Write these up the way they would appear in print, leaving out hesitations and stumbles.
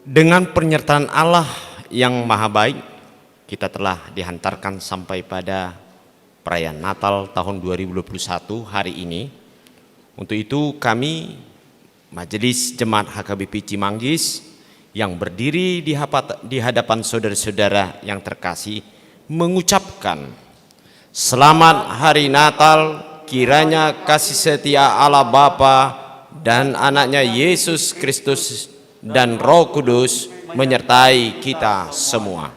Dengan penyertaan Allah yang maha baik, kita telah dihantarkan sampai pada perayaan Natal tahun 2021 hari ini. Untuk itu kami, Majelis Jemaat HKBP Cimanggis, yang berdiri di hadapan saudara-saudara yang terkasih, mengucapkan selamat hari Natal. Kiranya kasih setia Allah Bapa dan anaknya Yesus Kristus dan Roh Kudus menyertai kita semua.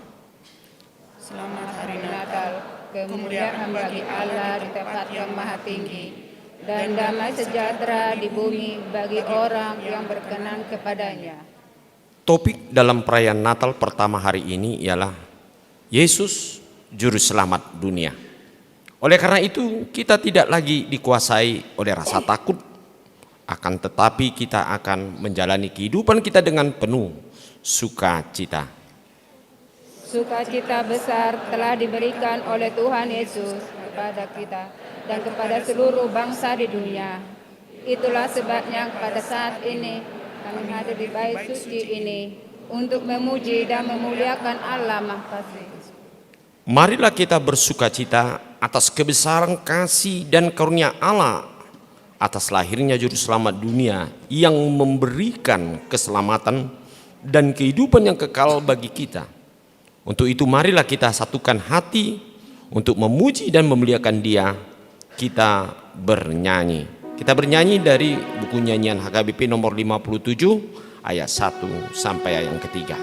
Selamat hari Natal, kemuliaan bagi Allah di tempat yang maha tinggi, dan damai sejahtera di bumi bagi orang yang berkenan kepadanya. Topik dalam perayaan Natal pertama hari ini ialah Yesus Juru Selamat dunia. Oleh karena itu kita tidak lagi dikuasai oleh rasa takut, akan tetapi kita akan menjalani kehidupan kita dengan penuh sukacita. Sukacita besar telah diberikan oleh Tuhan Yesus kepada kita dan kepada seluruh bangsa di dunia. Itulah sebabnya pada saat ini kami hadir di bait suci ini untuk memuji dan memuliakan Allah Maha Kasih. Marilah kita bersukacita atas kebesaran kasih dan karunia Allah atas lahirnya Juru Selamat dunia yang memberikan keselamatan dan kehidupan yang kekal bagi kita. Untuk itu marilah kita satukan hati untuk memuji dan memuliakan Dia. Kita bernyanyi. Kita bernyanyi dari buku nyanyian HKBP nomor 57 ayat 1 sampai ayat yang ketiga.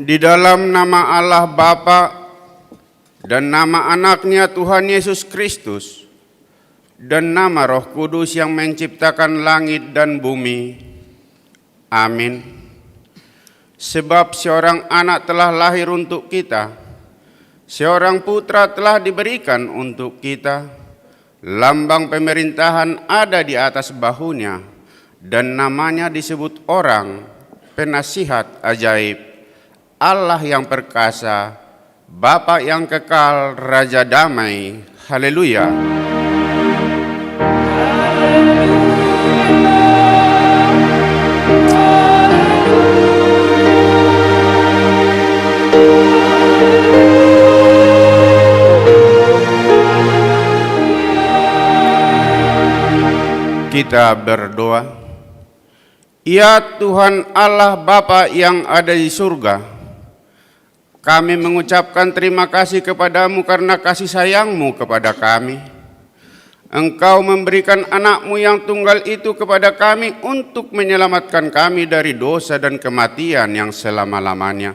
Di dalam nama Allah Bapa dan nama anaknya Tuhan Yesus Kristus dan nama Roh Kudus yang menciptakan langit dan bumi. Amin. Sebab seorang anak telah lahir untuk kita, seorang putra telah diberikan untuk kita, lambang pemerintahan ada di atas bahunya, dan namanya disebut orang Penasihat Ajaib, Allah yang perkasa, Bapa yang kekal, Raja damai. Haleluya. kita berdoa. Ya Tuhan Allah Bapa yang ada di surga, kami mengucapkan terima kasih kepadamu karena kasih sayangmu kepada kami. Engkau memberikan anakmu yang tunggal itu kepada kami untuk menyelamatkan kami dari dosa dan kematian yang selama-lamanya.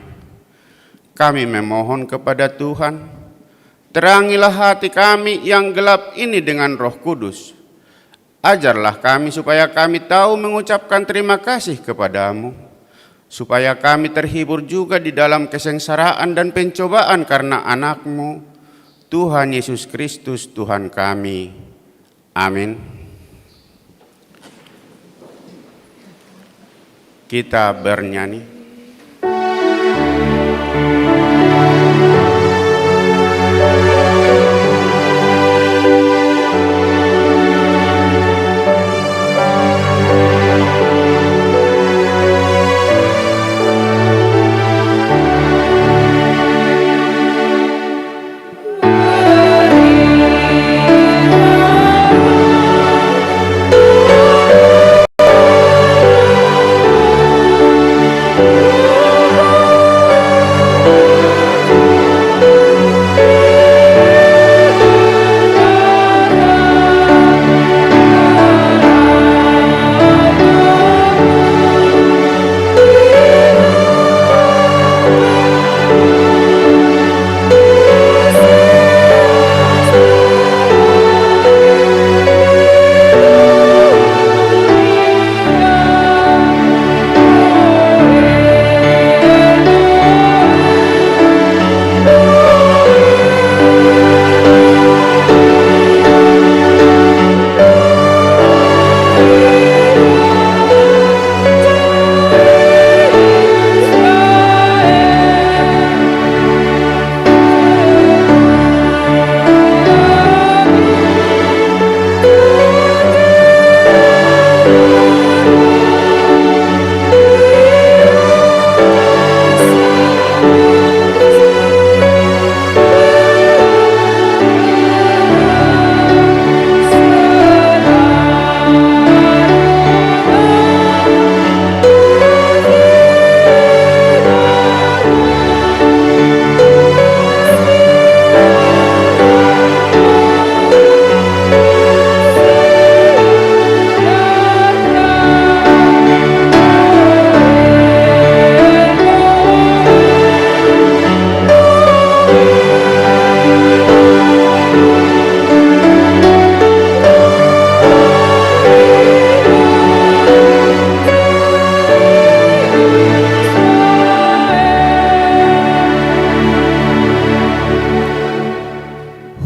Kami memohon kepada Tuhan, terangilah hati kami yang gelap ini dengan Roh Kudus. Ajarlah kami supaya kami tahu mengucapkan terima kasih kepadamu, supaya kami terhibur juga di dalam kesengsaraan dan pencobaan karena anakmu, Tuhan Yesus Kristus Tuhan kami. Amin. Kita bernyanyi.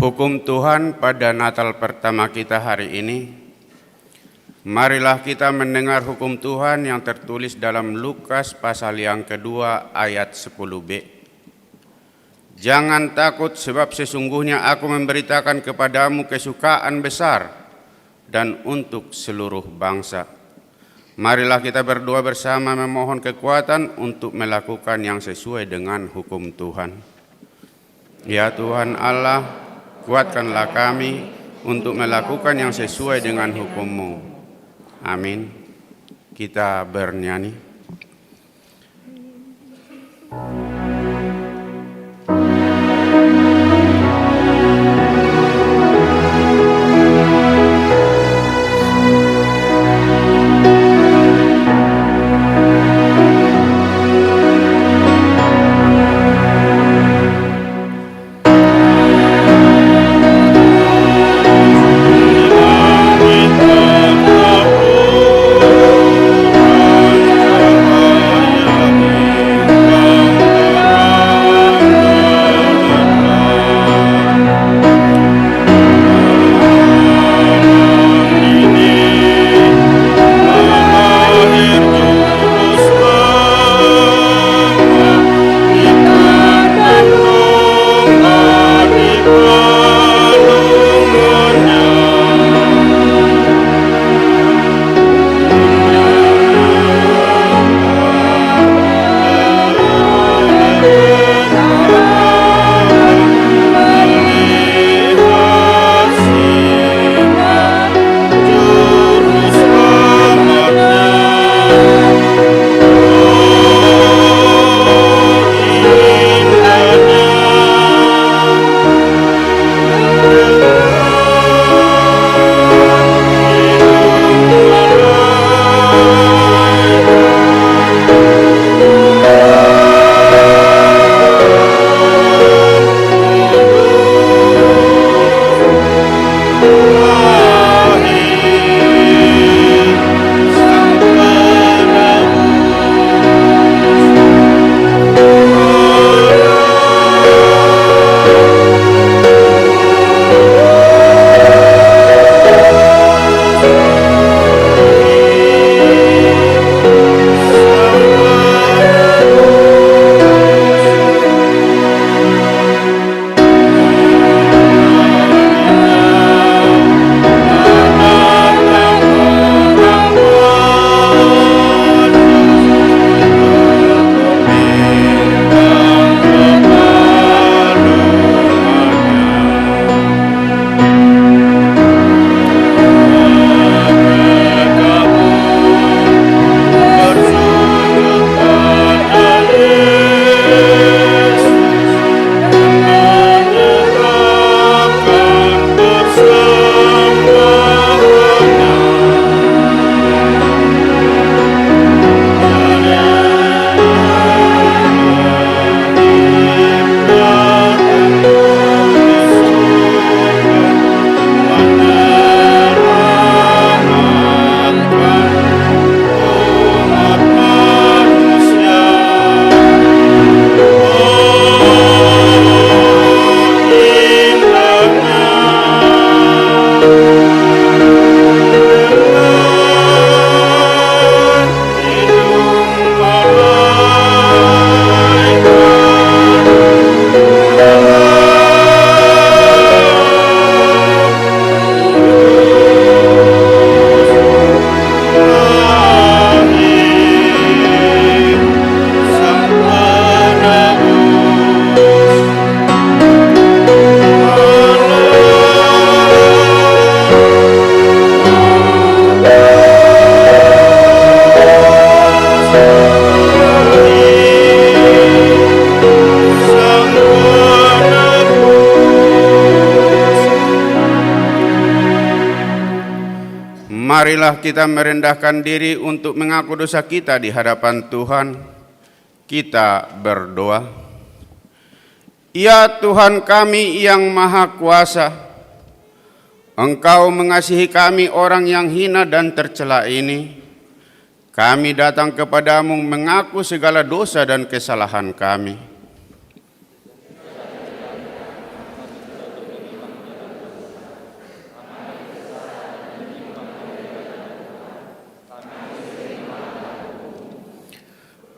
Hukum Tuhan pada Natal pertama kita hari ini, marilah kita mendengar hukum Tuhan yang tertulis dalam Lukas pasal yang kedua ayat 10b. Jangan takut sebab sesungguhnya aku memberitakan kepadamu kesukaan besar dan untuk seluruh bangsa. Marilah kita berdoa bersama memohon kekuatan untuk melakukan yang sesuai dengan hukum Tuhan. Ya Tuhan Allah, kuatkanlah kami untuk melakukan yang sesuai dengan hukum-Mu. Amin. Kita bernyanyi. Marilah kita merendahkan diri untuk mengaku dosa kita di hadapan Tuhan. Kita berdoa. Ya Tuhan kami yang Maha Kuasa, Engkau mengasihi kami orang yang hina dan tercela ini. Kami datang kepadamu mengaku segala dosa dan kesalahan kami.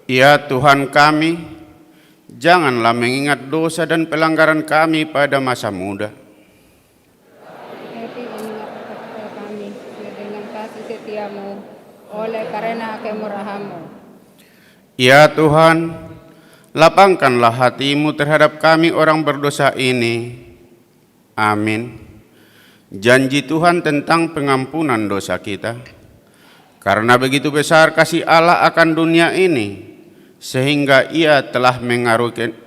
Ya Tuhan kami, janganlah mengingat dosa dan pelanggaran kami pada masa muda. Tapi ingat kepada kami dengan kasih setiamu oleh karena kemurahan-Mu. Ya Tuhan, lapangkanlah hatimu terhadap kami orang berdosa ini. Amin. Janji Tuhan tentang pengampunan dosa kita. Karena begitu besar kasih Allah akan dunia ini, sehingga Ia telah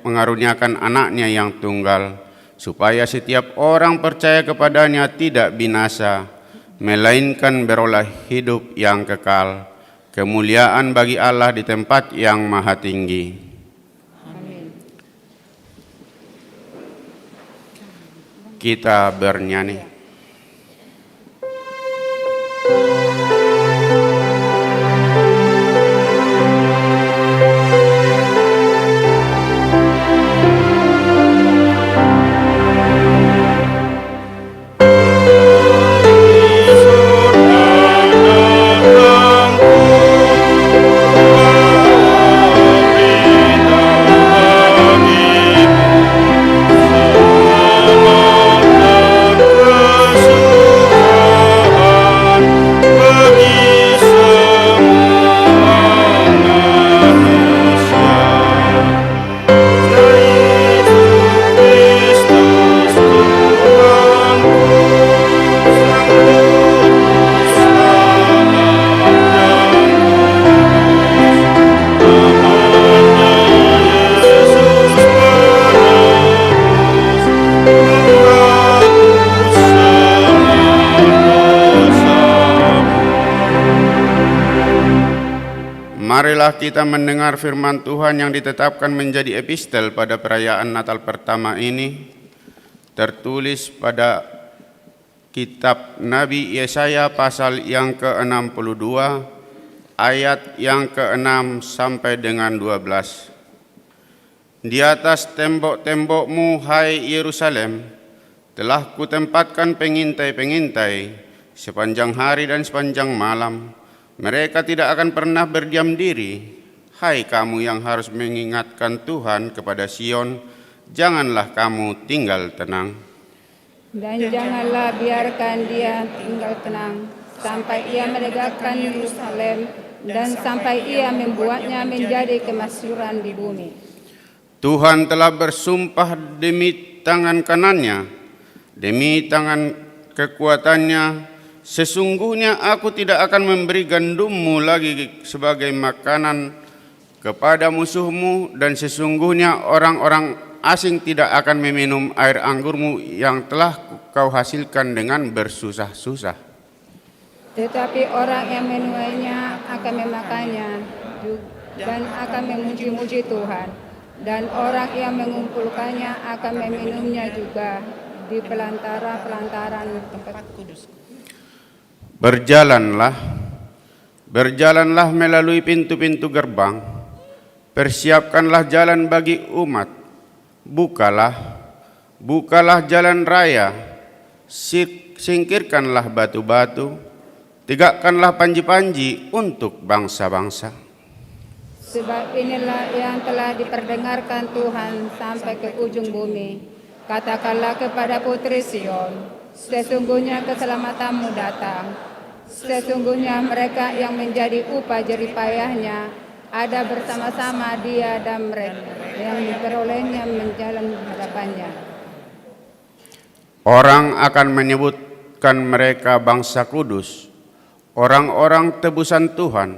mengaruniakan anaknya yang tunggal, supaya setiap orang percaya kepadanya tidak binasa, melainkan beroleh hidup yang kekal. Kemuliaan bagi Allah di tempat yang maha tinggi. Amin. Kita bernyanyi. Marilah kita mendengar firman Tuhan yang ditetapkan menjadi epistel pada perayaan Natal pertama ini, tertulis pada kitab Nabi Yesaya pasal yang ke-62, ayat yang ke-6 sampai dengan 12. Di atas tembok-tembokmu, hai Yerusalem, telah kutempatkan pengintai-pengintai sepanjang hari dan sepanjang malam. Mereka tidak akan pernah berdiam diri. Hai kamu yang harus mengingatkan Tuhan kepada Sion, janganlah kamu tinggal tenang. Dan janganlah biarkan dia tinggal tenang, sampai ia menegakkan Yerusalem, dan sampai ia membuatnya menjadi kemasyhuran di bumi. Tuhan telah bersumpah demi tangan kanannya, demi tangan kekuatannya, sesungguhnya aku tidak akan memberi gandummu lagi sebagai makanan kepada musuhmu, dan sesungguhnya orang-orang asing tidak akan meminum air anggurmu yang telah kau hasilkan dengan bersusah-susah. Tetapi orang yang menuainya akan memakannya dan akan memuji-muji Tuhan, dan orang yang mengumpulkannya akan meminumnya juga di pelantara-pelantaran tempat kudus. Berjalanlah melalui pintu-pintu gerbang, persiapkanlah jalan bagi umat, bukalah jalan raya, singkirkanlah batu-batu, tegakkanlah panji-panji untuk bangsa-bangsa. Sebab inilah yang telah diperdengarkan Tuhan sampai ke ujung bumi. Katakanlah kepada putri Sion, sesungguhnya keselamatanmu datang. Sesungguhnya mereka yang menjadi upah jeripayahnya ada bersama-sama dia dan mereka yang diperolehnya menjalan hadapannya. Orang akan menyebutkan mereka bangsa kudus, orang-orang tebusan Tuhan,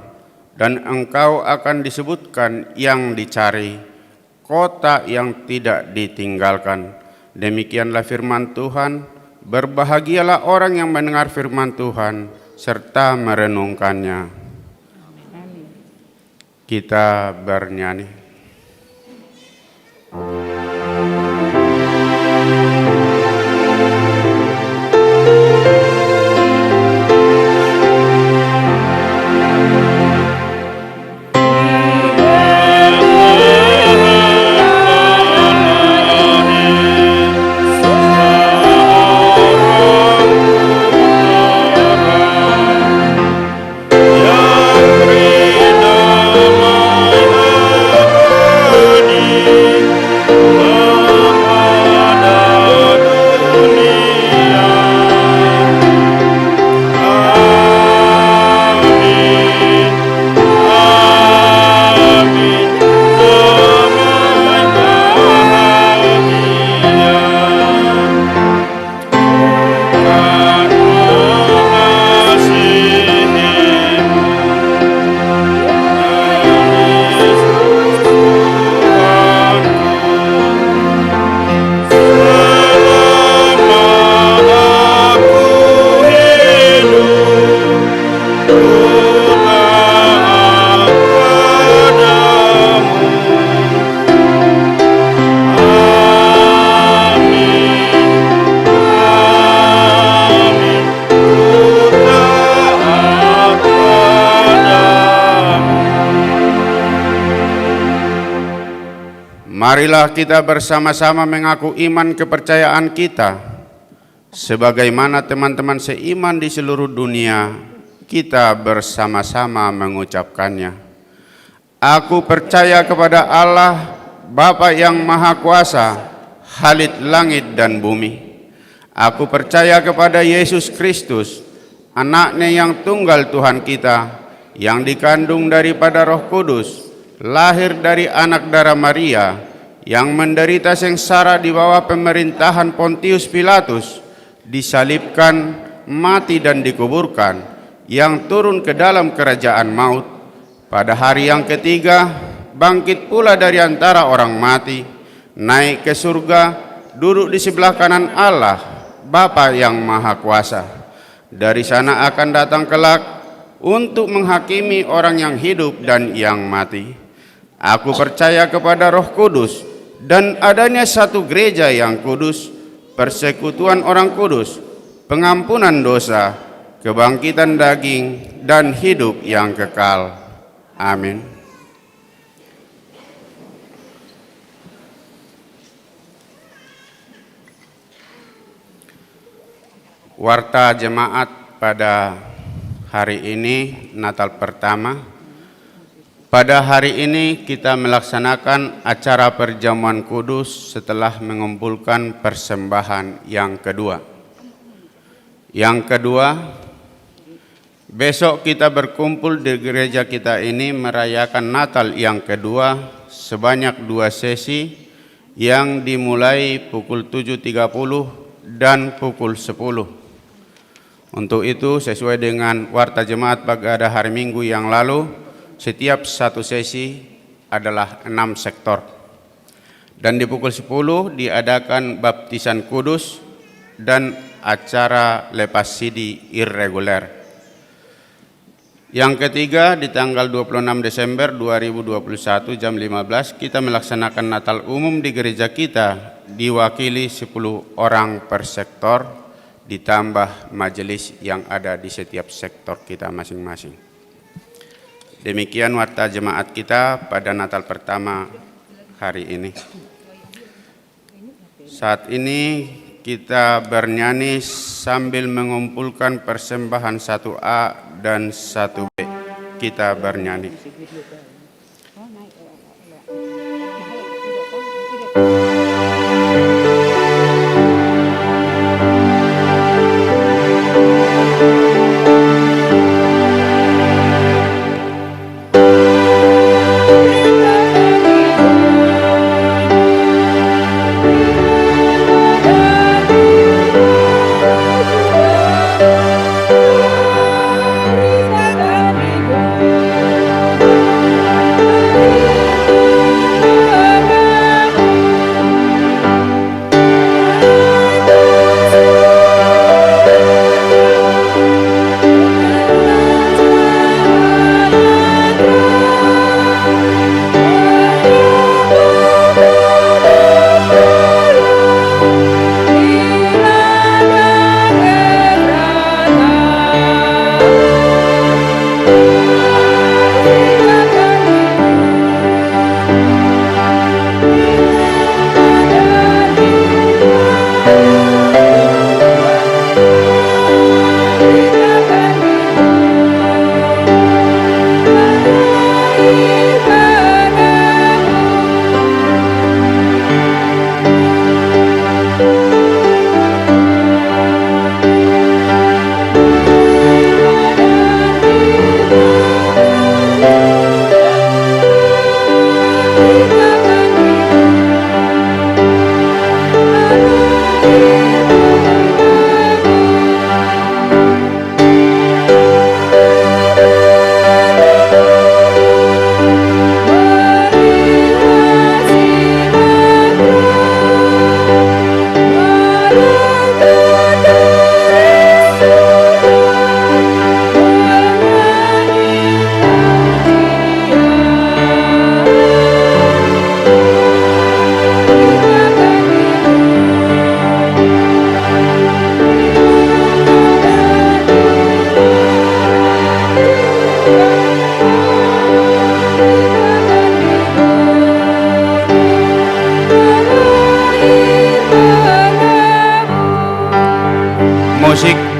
dan engkau akan disebutkan yang dicari, kota yang tidak ditinggalkan. Demikianlah firman Tuhan. Berbahagialah orang yang mendengar firman Tuhan, serta merenungkannya. Kita bernyanyi. Marilah kita bersama-sama mengaku iman kepercayaan kita. Sebagaimana teman-teman seiman di seluruh dunia, kita bersama-sama mengucapkannya. Aku percaya kepada Allah, Bapa yang Maha Kuasa, Khalid langit dan bumi. Aku percaya kepada Yesus Kristus, Anaknya yang tunggal Tuhan kita, yang dikandung daripada Roh Kudus, lahir dari anak darah Maria, yang menderita sengsara di bawah pemerintahan Pontius Pilatus, disalibkan, mati dan dikuburkan, yang turun ke dalam kerajaan maut, pada hari yang ketiga bangkit pula dari antara orang mati, naik ke surga, duduk di sebelah kanan Allah, Bapa yang Maha Kuasa. Dari sana akan datang kelak untuk menghakimi orang yang hidup dan yang mati. Aku percaya kepada Roh Kudus, dan adanya satu gereja yang kudus, persekutuan orang kudus, pengampunan dosa, kebangkitan daging, dan hidup yang kekal. Amin. Warta jemaat pada hari ini, Natal pertama. Pada hari ini kita melaksanakan acara perjamuan kudus setelah mengumpulkan persembahan yang kedua. Yang kedua, besok kita berkumpul di gereja kita ini merayakan Natal yang kedua sebanyak 2 sesi yang dimulai pukul 7.30 dan pukul 10. Untuk itu, sesuai dengan warta jemaat pada hari Minggu yang lalu, setiap satu sesi adalah 6 sektor. Dan di pukul 10 diadakan baptisan kudus dan acara lepas sidi irreguler. Yang ketiga, di tanggal 26 Desember 2021 jam 15 kita melaksanakan Natal umum di gereja kita, diwakili 10 orang per sektor ditambah majelis yang ada di setiap sektor kita masing-masing. Demikian warta jemaat kita pada Natal pertama hari ini. Saat ini kita bernyanyi sambil mengumpulkan persembahan 1A dan 1B. Kita bernyanyi. musik.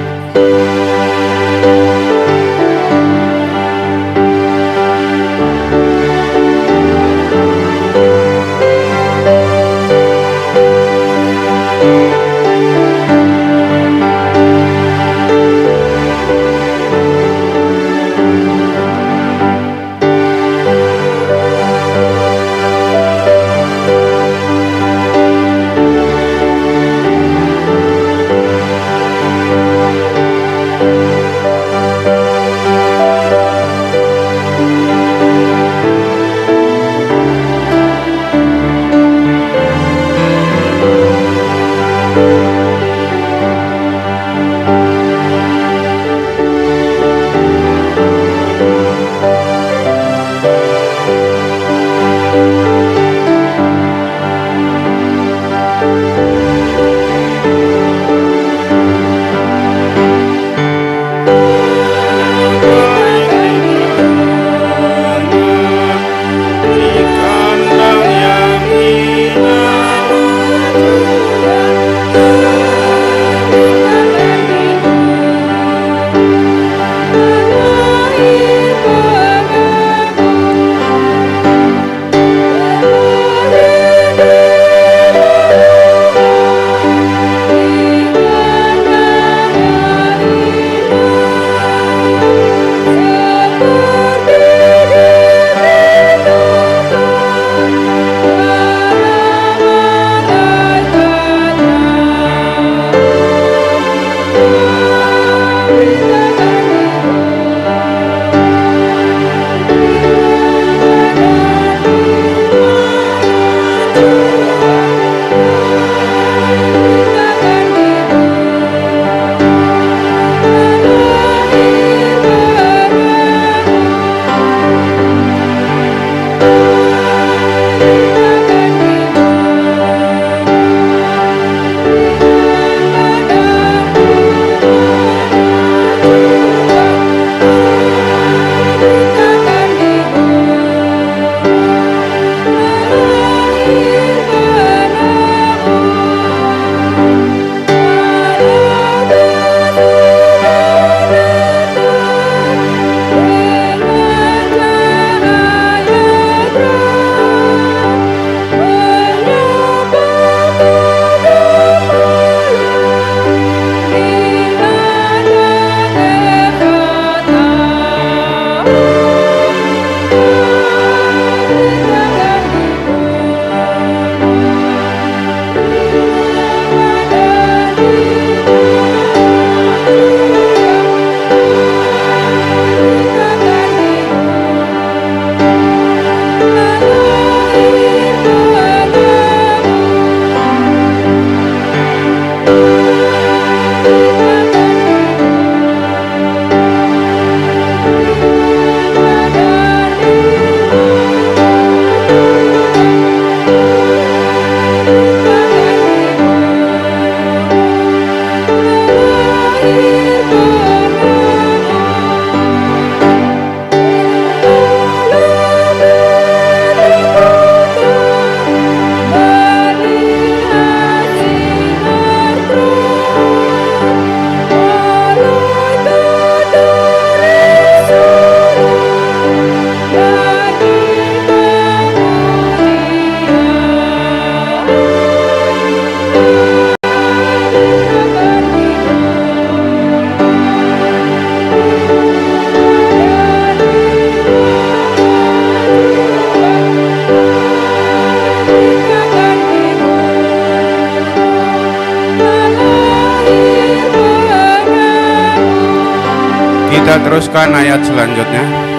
Kita teruskan ayat selanjutnya.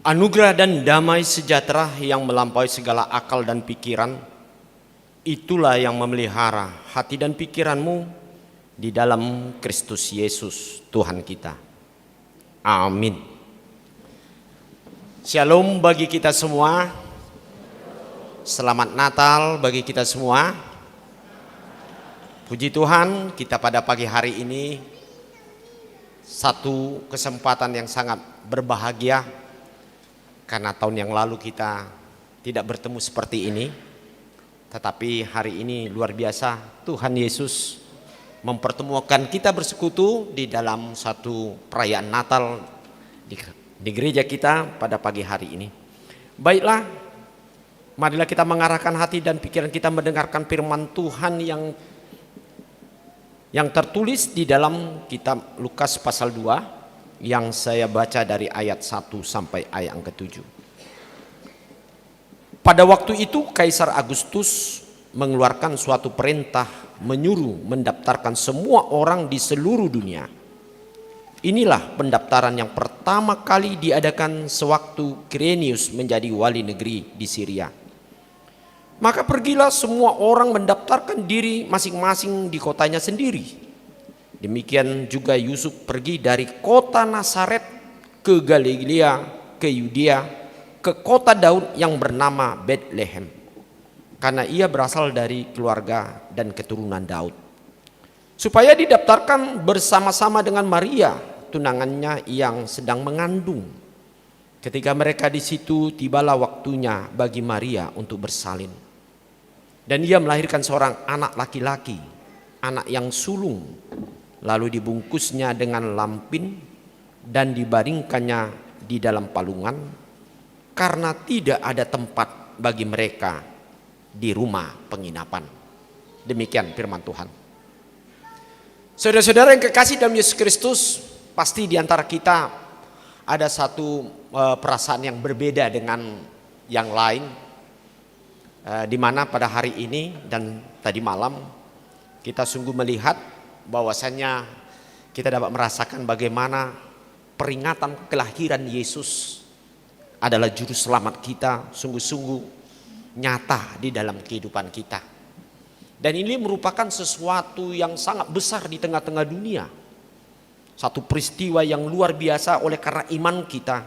Anugerah dan damai sejahtera yang melampaui segala akal dan pikiran, itulah yang memelihara hati dan pikiranmu di dalam Kristus Yesus Tuhan kita. Amin. Shalom bagi kita semua. Selamat Natal bagi kita semua. Puji Tuhan, kita pada pagi hari ini satu kesempatan yang sangat berbahagia, karena tahun yang lalu kita tidak bertemu seperti ini. Tetapi hari ini luar biasa, Tuhan Yesus mempertemukan kita bersekutu di dalam satu perayaan Natal di gereja kita pada pagi hari ini. Baiklah, marilah kita mengarahkan hati dan pikiran kita mendengarkan firman Tuhan yang tertulis di dalam kitab Lukas pasal 2 yang saya baca dari ayat 1 sampai ayat yang ke-7. Pada waktu itu Kaisar Agustus mengeluarkan suatu perintah menyuruh mendaftarkan semua orang di seluruh dunia. Inilah pendaftaran yang pertama kali diadakan sewaktu Quirinius menjadi wali negeri di Syria. Maka pergilah semua orang mendaftarkan diri masing-masing di kotanya sendiri. Demikian juga Yusuf pergi dari kota Nazaret ke Galilea, ke Yudea, ke kota Daud yang bernama Bethlehem, karena ia berasal dari keluarga dan keturunan Daud, supaya didaftarkan bersama-sama dengan Maria, tunangannya yang sedang mengandung. Ketika mereka di situ, tibalah waktunya bagi Maria untuk bersalin. Dan ia melahirkan seorang anak laki-laki, anak yang sulung. Lalu dibungkusnya dengan lampin dan dibaringkannya di dalam palungan, karena tidak ada tempat bagi mereka di rumah penginapan. Demikian firman Tuhan. Saudara-saudara yang kekasih dalam Yesus Kristus, pasti di antara kita ada satu perasaan yang berbeda dengan yang lain. Di mana pada hari ini dan tadi malam kita sungguh melihat bahwasannya kita dapat merasakan bagaimana peringatan kelahiran Yesus adalah juru selamat kita sungguh-sungguh nyata di dalam kehidupan kita. Dan ini merupakan sesuatu yang sangat besar di tengah-tengah dunia. Satu peristiwa yang luar biasa oleh karena iman kita,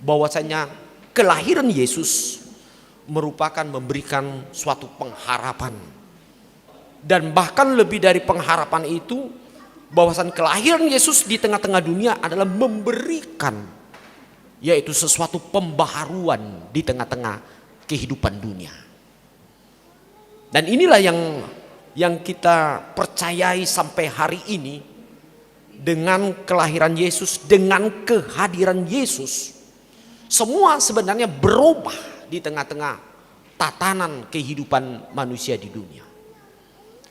bahwasanya kelahiran Yesus merupakan memberikan suatu pengharapan. Dan bahkan lebih dari pengharapan itu, bahwasan kelahiran Yesus di tengah-tengah dunia adalah memberikan, yaitu sesuatu pembaharuan di tengah-tengah kehidupan dunia. Dan inilah yang kita percayai sampai hari ini. Dengan kelahiran Yesus, dengan kehadiran Yesus, semua sebenarnya berubah di tengah-tengah tatanan kehidupan manusia di dunia.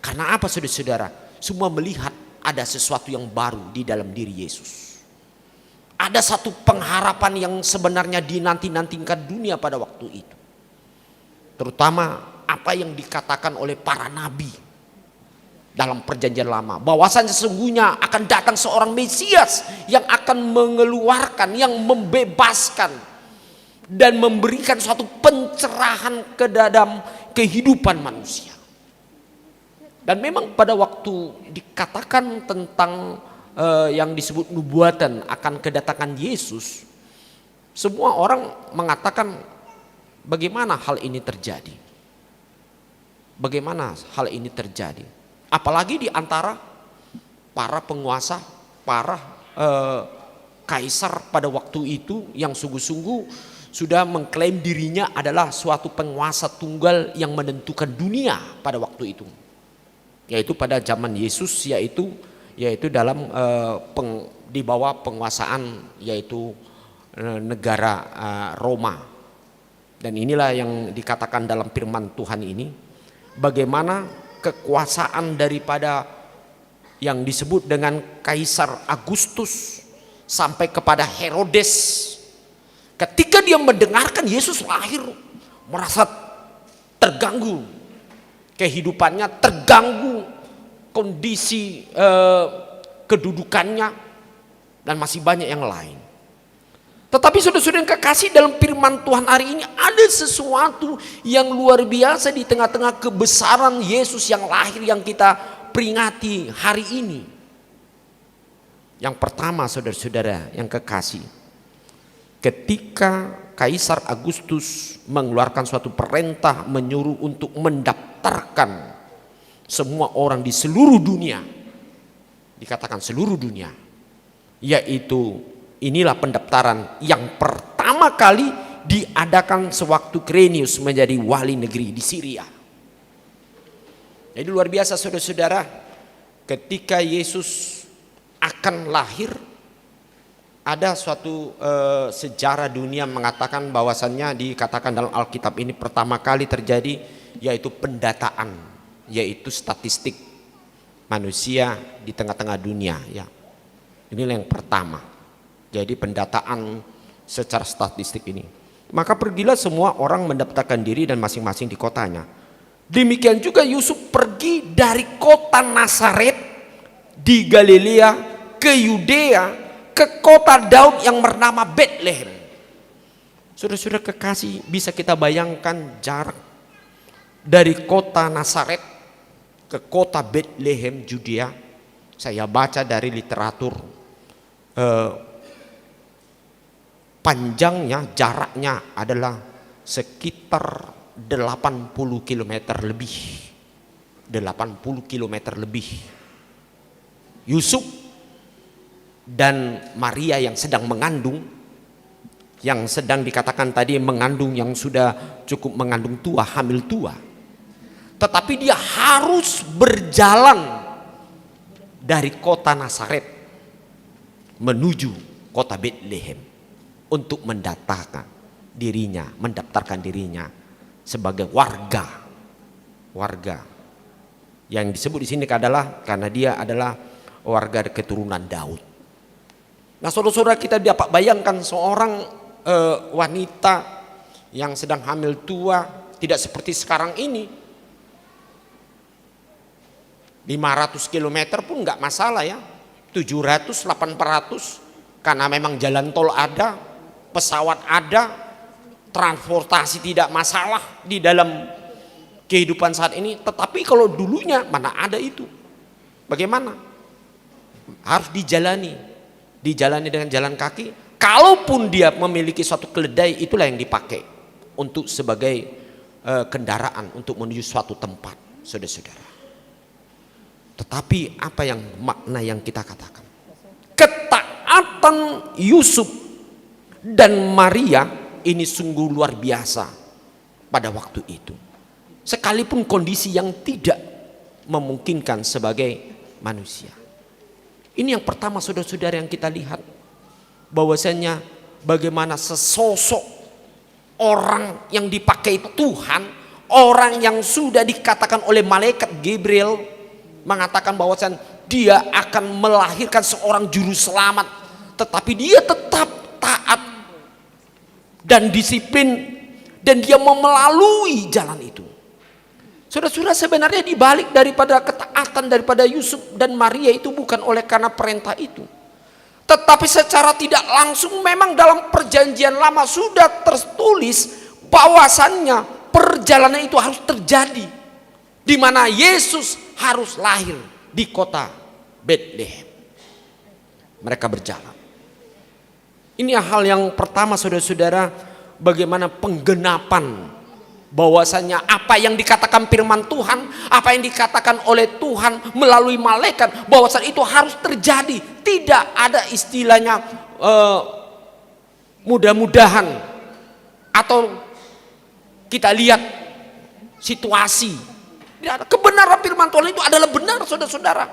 Karena apa saudara-saudara? Semua melihat ada sesuatu yang baru di dalam diri Yesus. Ada satu pengharapan yang sebenarnya dinanti-nantikan dunia pada waktu itu. Terutama apa yang dikatakan oleh para nabi dalam perjanjian lama, bahwasanya sesungguhnya akan datang seorang Mesias yang akan mengeluarkan, yang membebaskan dan memberikan suatu pencerahan ke dalam kehidupan manusia. Dan memang pada waktu dikatakan tentang yang disebut nubuatan akan kedatangan Yesus, semua orang mengatakan bagaimana hal ini terjadi. Bagaimana hal ini terjadi? Apalagi di antara para penguasa, para kaisar pada waktu itu yang sungguh-sungguh sudah mengklaim dirinya adalah suatu penguasa tunggal yang menentukan dunia pada waktu itu. Yaitu pada zaman Yesus, yaitu dalam di bawah penguasaan yaitu negara Roma. Dan inilah yang dikatakan dalam firman Tuhan ini, bagaimana kekuasaan daripada yang disebut dengan Kaisar Agustus sampai kepada Herodes. Ketika dia mendengarkan Yesus lahir, merasa terganggu kehidupannya, terganggu kondisi, kedudukannya, dan masih banyak yang lain. Tetapi saudara-saudara yang kekasih, dalam firman Tuhan hari ini ada sesuatu yang luar biasa di tengah-tengah kebesaran Yesus yang lahir yang kita peringati hari ini. Yang pertama saudara-saudara yang kekasih, ketika Kaisar Agustus mengeluarkan suatu perintah menyuruh untuk mendaftarkan semua orang di seluruh dunia, dikatakan seluruh dunia, yaitu inilah pendaftaran yang pertama kali diadakan sewaktu Quirinius menjadi wali negeri di Syria. Jadi luar biasa saudara-saudara, ketika Yesus akan lahir, ada suatu sejarah dunia mengatakan bahwasannya, dikatakan dalam Alkitab ini pertama kali terjadi yaitu pendataan, yaitu statistik manusia di tengah-tengah dunia ya. Inilah yang pertama. Jadi pendataan secara statistik ini. Maka pergilah semua orang mendaftarkan diri dan masing-masing di kotanya. Demikian juga Yusuf pergi dari kota Nazaret di Galilea ke Yudea, ke kota Daud yang bernama Betlehem. Saudara-saudara kekasih, bisa kita bayangkan jarak dari kota Nazaret ke kota Betlehem Judea. Saya baca dari literatur, panjangnya, jaraknya adalah sekitar 80 km lebih. 80 km lebih. Yusuf dan Maria yang sedang mengandung, yang sedang dikatakan tadi mengandung, yang sudah cukup mengandung tua, hamil tua. Tetapi dia harus berjalan dari kota Nazaret menuju kota Betlehem untuk mendaftarkan dirinya sebagai warga yang disebut di sini adalah karena dia adalah warga keturunan Daud. Nah saudara-saudara, kita dapat bayangkan seorang wanita yang sedang hamil tua, tidak seperti sekarang ini 500 km pun nggak masalah ya, 700, 800, karena memang jalan tol ada, pesawat ada, transportasi tidak masalah di dalam kehidupan saat ini. Tetapi kalau dulunya mana ada itu, bagaimana? Harus dijalani dengan jalan kaki. Kalaupun dia memiliki suatu keledai, itulah yang dipakai untuk sebagai kendaraan untuk menuju suatu tempat, saudara-saudara. Tetapi apa yang makna yang kita katakan? Ketaatan Yusuf dan Maria ini sungguh luar biasa pada waktu itu. Sekalipun kondisi yang tidak memungkinkan sebagai manusia. Ini yang pertama saudara-saudara yang kita lihat, bahwasanya bagaimana sesosok orang yang dipakai Tuhan, orang yang sudah dikatakan oleh malaikat Gabriel mengatakan bahwasanya dia akan melahirkan seorang juru selamat, tetapi dia tetap taat dan disiplin dan dia mau melalui jalan itu. Saudara-saudara, sebenarnya dibalik daripada ketaatan daripada Yusuf dan Maria itu bukan oleh karena perintah itu, tetapi secara tidak langsung memang dalam perjanjian lama sudah tertulis bahwasannya perjalanan itu harus terjadi, di mana Yesus harus lahir di kota Betlehem. Mereka berjalan. Ini hal yang pertama saudara-saudara, bagaimana penggenapan bahwasanya apa yang dikatakan firman Tuhan, apa yang dikatakan oleh Tuhan melalui malaikat, bahwasanya itu harus terjadi. Tidak ada istilahnya mudah-mudahan atau kita lihat situasi. Kebenaran firman Tuhan itu adalah benar saudara-saudara,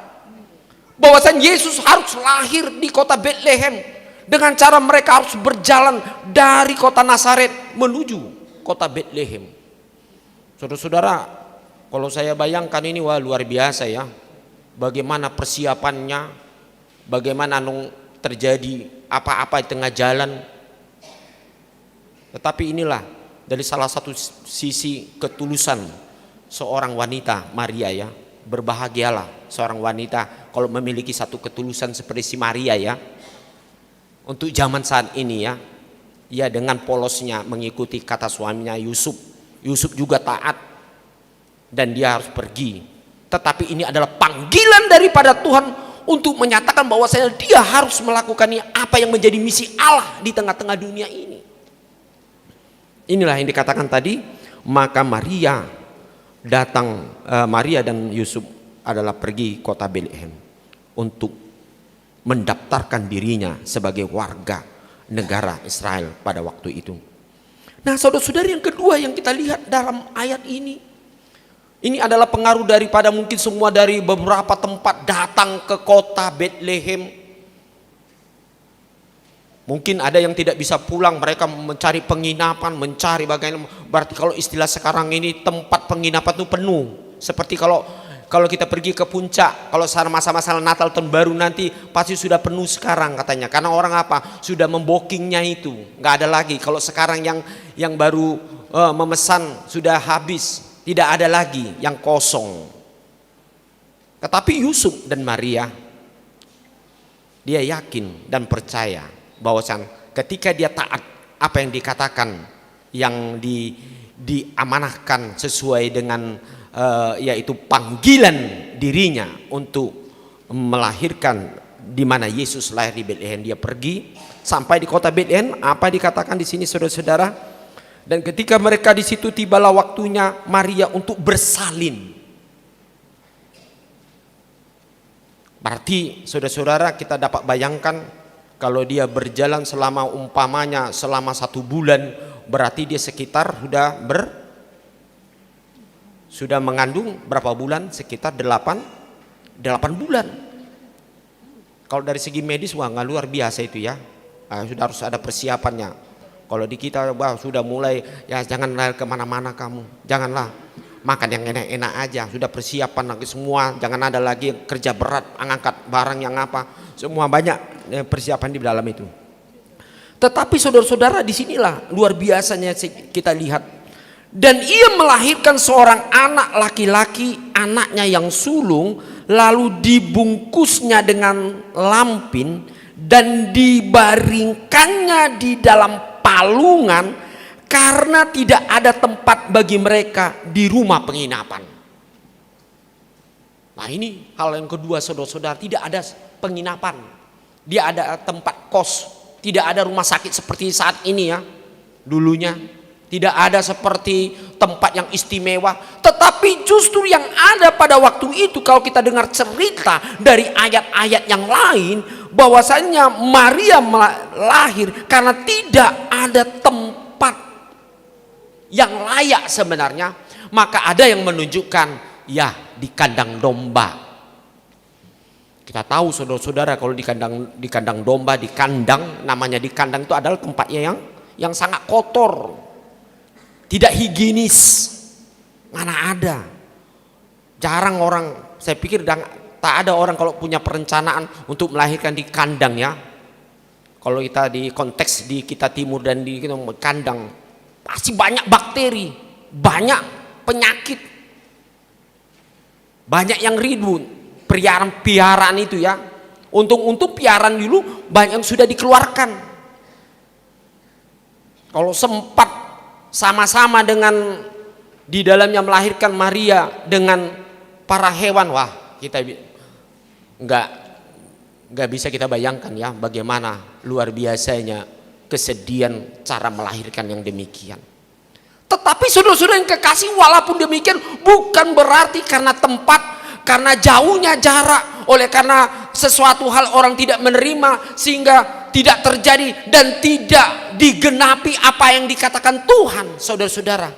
bahwasanya Yesus harus lahir di kota Betlehem dengan cara mereka harus berjalan dari kota Nazaret menuju kota Betlehem. Saudara-saudara, kalau saya bayangkan ini wah luar biasa ya, bagaimana persiapannya, bagaimana terjadi apa-apa di tengah jalan. Tetapi inilah dari salah satu sisi ketulusan seorang wanita Maria ya. Berbahagialah seorang wanita kalau memiliki satu ketulusan seperti si Maria ya. Untuk zaman saat ini ya, Ya, dengan polosnya mengikuti kata suaminya Yusuf. Yusuf juga taat dan dia harus pergi. Tetapi ini adalah panggilan daripada Tuhan untuk menyatakan bahwasanya dia harus melakukan apa yang menjadi misi Allah di tengah-tengah dunia ini. Inilah yang dikatakan tadi, maka Maria dan Yusuf adalah pergi kota Betlehem untuk mendaftarkan dirinya sebagai warga negara Israel pada waktu itu. Nah, saudara-saudara, yang kedua yang kita lihat dalam ayat ini adalah pengaruh daripada mungkin semua dari beberapa tempat datang ke kota Betlehem. Mungkin ada yang tidak bisa pulang, mereka mencari penginapan, mencari bagaimana. Berarti kalau istilah sekarang ini tempat penginapan itu penuh. Seperti kalau kita pergi ke puncak, kalau masa-masa Natal tahun baru nanti pasti sudah penuh sekarang katanya. Karena orang sudah membookingnya itu, nggak ada lagi. Kalau sekarang yang baru memesan sudah habis, tidak ada lagi yang kosong. Tetapi Yusuf dan Maria, dia yakin dan percaya bahwasan ketika dia taat apa yang dikatakan, yang diamanahkan sesuai dengan yaitu panggilan dirinya untuk melahirkan di mana Yesus lahir di Betlehem. Dia pergi sampai di kota Betlehem. Apa dikatakan di sini, saudara-saudara? Dan ketika mereka di situ, tibalah waktunya Maria untuk bersalin. Berarti saudara-saudara, kita dapat bayangkan kalau dia berjalan selama 1 bulan, berarti dia sekitar sudah mengandung berapa bulan? Sekitar 8 bulan. Kalau dari segi medis, nggak luar biasa itu ya. Sudah harus ada persiapannya. Kalau di kita sudah mulai, ya jangan lari kemana-mana kamu. Janganlah makan yang enak-enak aja. Sudah persiapan lagi semua. Jangan ada lagi kerja berat, angkat barang yang semua banyak persiapan di dalam itu. Tetapi saudara-saudara, disinilah luar biasanya kita lihat. Dan ia melahirkan seorang anak laki-laki, anaknya yang sulung, lalu dibungkusnya dengan lampin dan dibaringkannya di dalam palungan karena tidak ada tempat bagi mereka di rumah penginapan. Nah, ini hal yang kedua, saudara-saudara, tidak ada penginapan. Dia ada tempat kos, tidak ada rumah sakit seperti saat ini ya. Dulunya tidak ada seperti tempat yang istimewa. Tetapi justru yang ada pada waktu itu, kalau kita dengar cerita dari ayat-ayat yang lain, bahwasanya Maria lahir karena tidak ada tempat yang layak sebenarnya. Maka ada yang menunjukkan ya di kandang domba. Kita tahu saudara-saudara, kalau di kandang domba, namanya di kandang itu adalah tempatnya yang sangat kotor, tidak higienis. Mana ada, jarang orang, saya pikir tak ada orang kalau punya perencanaan untuk melahirkan di kandang ya. Kalau kita di konteks di kita timur dan di kandang, pasti banyak bakteri, banyak penyakit, banyak yang ribut. Piaraan itu ya, untung piaraan dulu banyak yang sudah dikeluarkan. Kalau sempat sama-sama dengan di dalamnya melahirkan Maria dengan para hewan, wah kita nggak bisa kita bayangkan ya bagaimana luar biasanya kesedihan cara melahirkan yang demikian. Tetapi saudara-saudara yang kekasih, walaupun demikian bukan berarti karena tempat, karena jauhnya jarak, oleh karena sesuatu hal orang tidak menerima sehingga tidak terjadi dan tidak digenapi apa yang dikatakan Tuhan, saudara-saudara.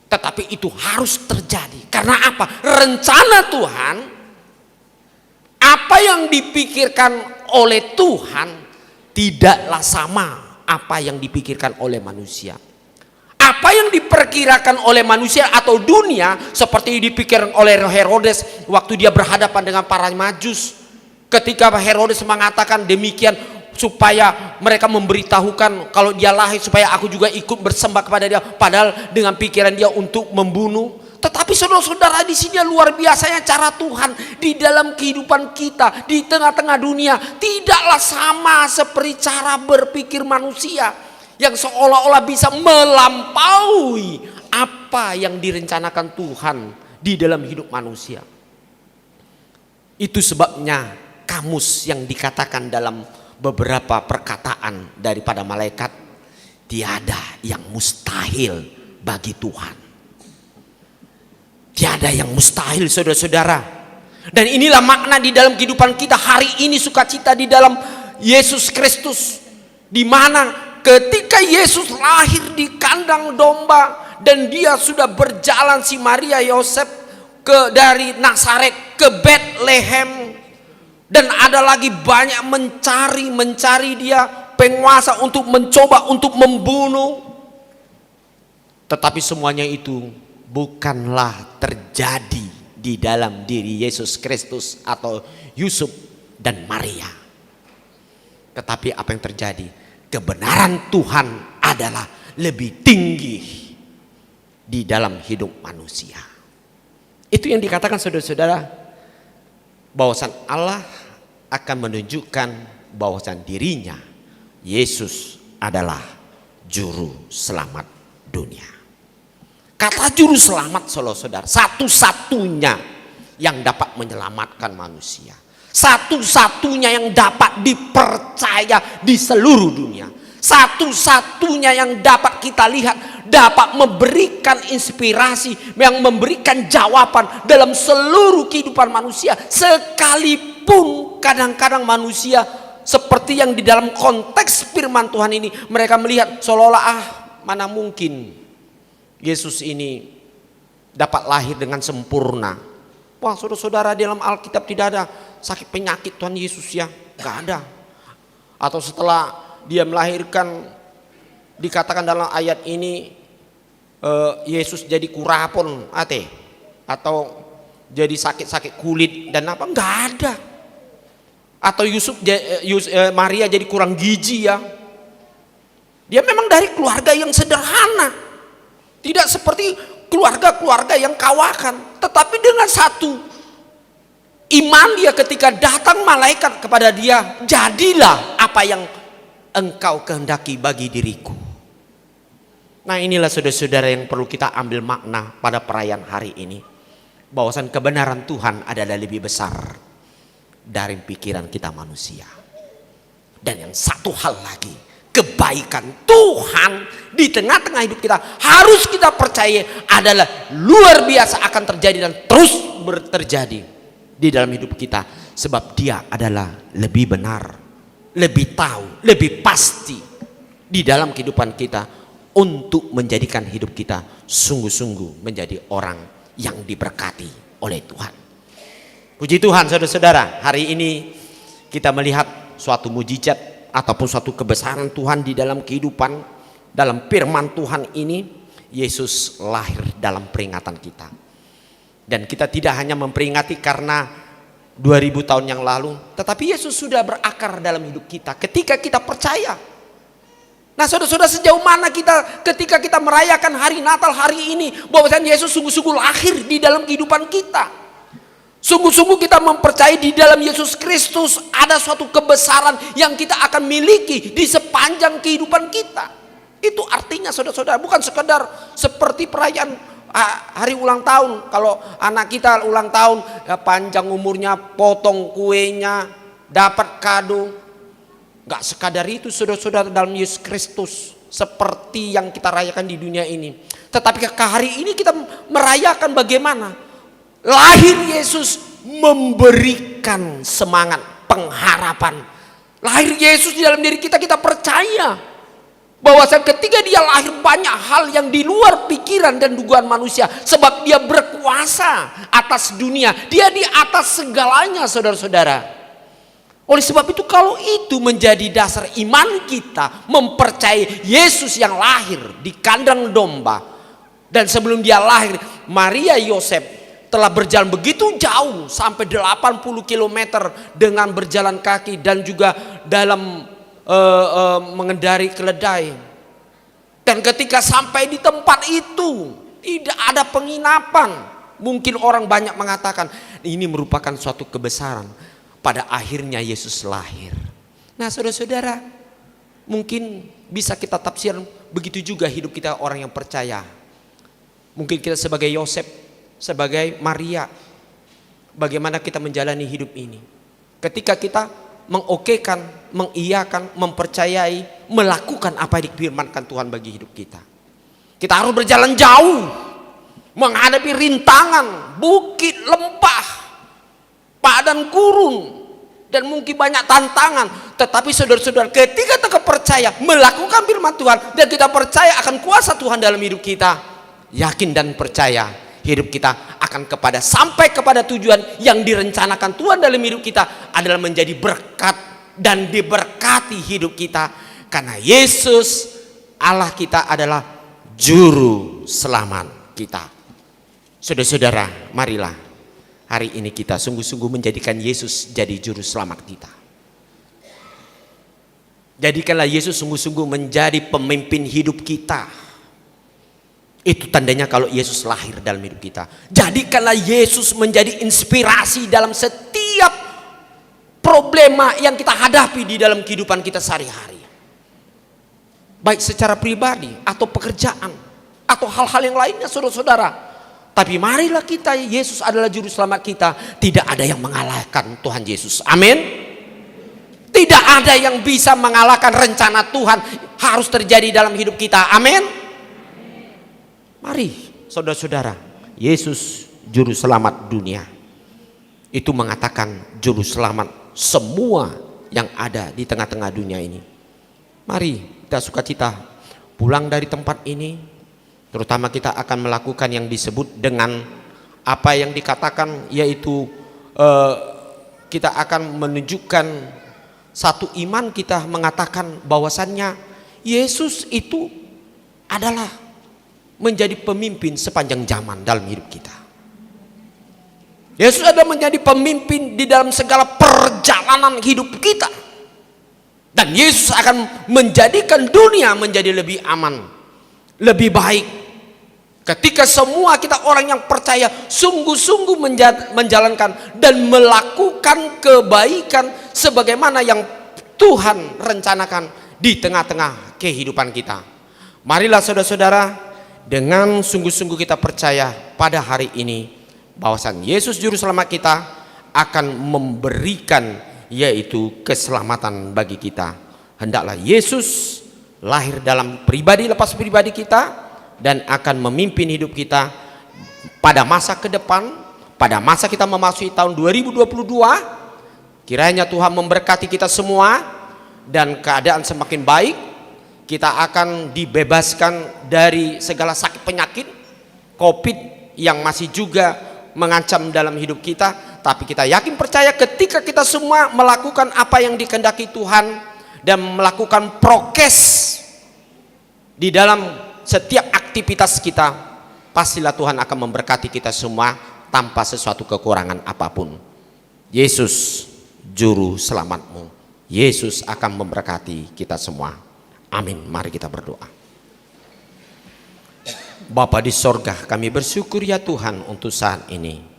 Tetapi itu harus terjadi. Karena apa? Rencana Tuhan, apa yang dipikirkan oleh Tuhan tidaklah sama apa yang dipikirkan oleh manusia. Apa yang diperkirakan oleh manusia atau dunia, seperti dipikirkan oleh Herodes waktu dia berhadapan dengan para Majus. Ketika Herodes mengatakan demikian supaya mereka memberitahukan kalau dia lahir supaya aku juga ikut bersembah kepada dia, padahal dengan pikiran dia untuk membunuh. Tetapi saudara-saudara, di sini luar biasanya cara Tuhan di dalam kehidupan kita di tengah-tengah dunia tidaklah sama seperti cara berpikir manusia. yang seolah-olah bisa melampaui apa yang direncanakan Tuhan di dalam hidup manusia. Itu sebabnya kamus yang dikatakan dalam beberapa perkataan daripada malaikat, tiada yang mustahil bagi Tuhan. Tiada yang mustahil, saudara-saudara. Dan inilah makna di dalam kehidupan kita hari ini, sukacita di dalam Yesus Kristus, di mana ketika Yesus lahir di kandang domba dan dia sudah berjalan, si Maria Yosef dari Nazaret ke Bethlehem, dan ada lagi banyak mencari dia, penguasa untuk mencoba untuk membunuh. Tetapi semuanya itu bukanlah terjadi di dalam diri Yesus Kristus atau Yusuf dan Maria. Tetapi apa yang terjadi? Kebenaran Tuhan adalah lebih tinggi di dalam hidup manusia. Itu yang dikatakan saudara-saudara, bahwasan Allah akan menunjukkan bahwasan dirinya, Yesus adalah juru selamat dunia. Kata juru selamat, saudara-saudara, satu-satunya yang dapat menyelamatkan manusia, satu-satunya yang dapat dipercaya di seluruh dunia, satu-satunya yang dapat kita lihat dapat memberikan inspirasi, yang memberikan jawaban dalam seluruh kehidupan manusia. Sekalipun kadang-kadang manusia seperti yang di dalam konteks firman Tuhan ini, mereka melihat seolah-olah mana mungkin Yesus ini dapat lahir dengan sempurna. Wah, saudara-saudara, di dalam Alkitab tidak ada sakit penyakit Tuhan Yesus ya, gak ada. Atau setelah dia melahirkan, dikatakan dalam ayat ini Yesus jadi kurapon atau jadi sakit-sakit kulit dan apa, nggak ada. Atau Maria jadi kurang gizi ya. Dia memang dari keluarga yang sederhana, tidak seperti keluarga-keluarga yang kawakan. Tetapi dengan satu iman dia, ketika datang malaikat kepada dia, jadilah apa yang engkau kehendaki bagi diriku. Nah, inilah saudara-saudara yang perlu kita ambil makna pada perayaan hari ini, bahwasan kebenaran Tuhan adalah lebih besar dari pikiran kita manusia. Dan yang satu hal lagi, kebaikan Tuhan di tengah-tengah hidup kita harus kita percaya adalah luar biasa akan terjadi dan terus terjadi di dalam hidup kita, sebab Dia adalah lebih benar, lebih tahu, lebih pasti di dalam kehidupan kita untuk menjadikan hidup kita sungguh-sungguh menjadi orang yang diberkati oleh Tuhan. Puji Tuhan, saudara-saudara, hari ini kita melihat suatu mujizat ataupun suatu kebesaran Tuhan di dalam kehidupan, dalam firman Tuhan ini. Yesus lahir dalam peringatan kita. Dan kita tidak hanya memperingati karena 2000 tahun yang lalu, tetapi Yesus sudah berakar dalam hidup kita ketika kita percaya. Nah, saudara-saudara, sejauh mana kita ketika kita merayakan hari Natal hari ini, bahwa Yesus sungguh-sungguh lahir di dalam kehidupan kita. Sungguh-sungguh kita mempercayai di dalam Yesus Kristus ada suatu kebesaran yang kita akan miliki di sepanjang kehidupan kita. Itu artinya, saudara-saudara, bukan sekedar seperti perayaan hari ulang tahun. Kalau anak kita ulang tahun, ya panjang umurnya, potong kuenya, dapat kado. Gak sekadar itu, saudara-saudara, dalam Yesus Kristus seperti yang kita rayakan di dunia ini. Tetapi hari ini kita merayakan bagaimana lahir Yesus memberikan semangat, pengharapan. Lahir Yesus di dalam diri kita, kita percaya bahwa ketika dia lahir banyak hal yang di luar pikiran dan dugaan manusia, sebab dia berkuasa atas dunia, dia di atas segalanya, saudara-saudara. Oleh sebab itu, kalau itu menjadi dasar iman kita, mempercayai Yesus yang lahir di kandang domba, dan sebelum dia lahir, Maria Yosef telah berjalan begitu jauh sampai 80 km dengan berjalan kaki dan juga dalam mengendari keledai. Dan ketika sampai di tempat itu tidak ada penginapan. Mungkin orang banyak mengatakan ini merupakan suatu kebesaran. Pada akhirnya Yesus lahir. Nah, saudara-saudara, mungkin bisa kita tafsir begitu juga hidup kita orang yang percaya. Mungkin kita sebagai Yosef, sebagai Maria, bagaimana kita menjalani hidup ini. Ketika kita mengokekan, mengiyakan, mempercayai, melakukan apa yang difirmankan Tuhan bagi hidup kita. Kita harus berjalan jauh, menghadapi rintangan, bukit, lembah, padang gurun, dan mungkin banyak tantangan. Tetapi saudara-saudara, ketika kita percaya melakukan firman Tuhan dan kita percaya akan kuasa Tuhan dalam hidup kita, yakin dan percaya hidup kita akan sampai kepada tujuan yang direncanakan Tuhan dalam hidup kita adalah menjadi berkat dan diberkati hidup kita, karena Yesus Allah kita adalah juru selamat kita. Saudara-saudara, marilah hari ini kita sungguh-sungguh menjadikan Yesus jadi juru selamat kita. Jadikanlah Yesus sungguh-sungguh menjadi pemimpin hidup kita. Itu tandanya kalau Yesus lahir dalam hidup kita. Jadikanlah Yesus menjadi inspirasi dalam setiap problema yang kita hadapi di dalam kehidupan kita sehari-hari. Baik secara pribadi atau pekerjaan atau hal-hal yang lainnya, saudara-saudara. Tapi marilah kita, Yesus adalah juru selamat kita. Tidak ada yang mengalahkan Tuhan Yesus. Amin. Tidak ada yang bisa mengalahkan rencana Tuhan harus terjadi dalam hidup kita. Amin. Mari saudara-saudara, Yesus juru selamat dunia. Itu mengatakan juru selamat semua yang ada di tengah-tengah dunia ini. Mari kita sukacita pulang dari tempat ini. Terutama kita akan melakukan yang disebut dengan apa yang dikatakan, yaitu kita akan menunjukkan satu iman kita mengatakan bahwasannya Yesus itu adalah menjadi pemimpin sepanjang zaman dalam hidup kita. Yesus adalah menjadi pemimpin di dalam segala perjalanan hidup kita. Dan Yesus akan menjadikan dunia menjadi lebih aman, lebih baik. Ketika semua kita orang yang percaya sungguh-sungguh menjalankan dan melakukan kebaikan sebagaimana yang Tuhan rencanakan di tengah-tengah kehidupan kita. Marilah saudara-saudara, dengan sungguh-sungguh kita percaya pada hari ini bahwasan Yesus juru selamat kita akan memberikan yaitu keselamatan bagi kita. Hendaklah Yesus lahir dalam pribadi lepas pribadi kita dan akan memimpin hidup kita pada masa ke depan, pada masa kita memasuki tahun 2022. Kiranya Tuhan memberkati kita semua dan keadaan semakin baik. Kita akan dibebaskan dari segala sakit penyakit COVID yang masih juga mengancam dalam hidup kita. Tapi kita yakin percaya ketika kita semua melakukan apa yang dikehendaki Tuhan dan melakukan prokes di dalam setiap aktivitas kita, pastilah Tuhan akan memberkati kita semua tanpa sesuatu kekurangan apapun. Yesus juru selamatmu, Yesus akan memberkati kita semua. Amin. Mari kita berdoa. Bapa di sorga, kami bersyukur ya Tuhan untuk saat ini.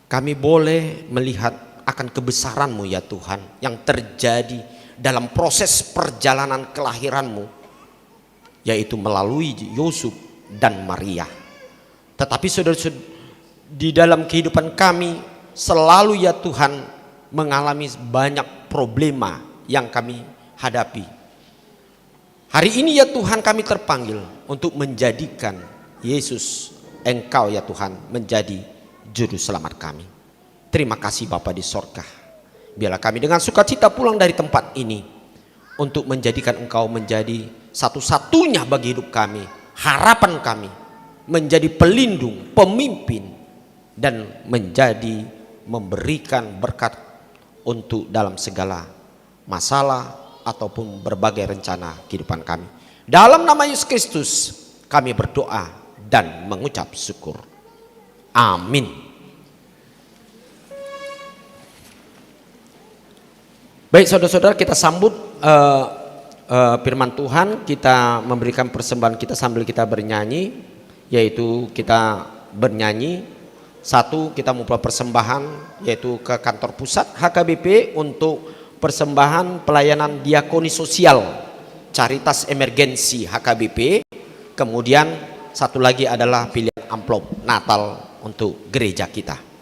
Kami boleh melihat akan kebesaran-Mu ya Tuhan yang terjadi dalam proses perjalanan kelahiran-Mu, yaitu melalui Yusuf dan Maria. Tetapi saudara-saudara, di dalam kehidupan kami selalu ya Tuhan mengalami banyak problema yang kami hadapi. Hari ini ya Tuhan kami terpanggil untuk menjadikan Yesus Engkau ya Tuhan menjadi juru selamat kami. Terima kasih Bapa di sorga. Biarlah kami dengan sukacita pulang dari tempat ini untuk menjadikan Engkau menjadi satu-satunya bagi hidup kami, harapan kami, menjadi pelindung, pemimpin, dan menjadi memberikan berkat untuk dalam segala masalah ataupun berbagai rencana kehidupan kami. Dalam nama Yesus Kristus kami berdoa dan mengucap syukur. Amin. Baik saudara-saudara, kita sambut firman Tuhan. Kita memberikan persembahan kita sambil kita bernyanyi, yaitu kita bernyanyi. Satu, kita membawa persembahan yaitu ke kantor pusat HKBP untuk persembahan pelayanan diakoni sosial Caritas Emergensi HKBP, kemudian satu lagi adalah pilihan amplop Natal untuk gereja kita.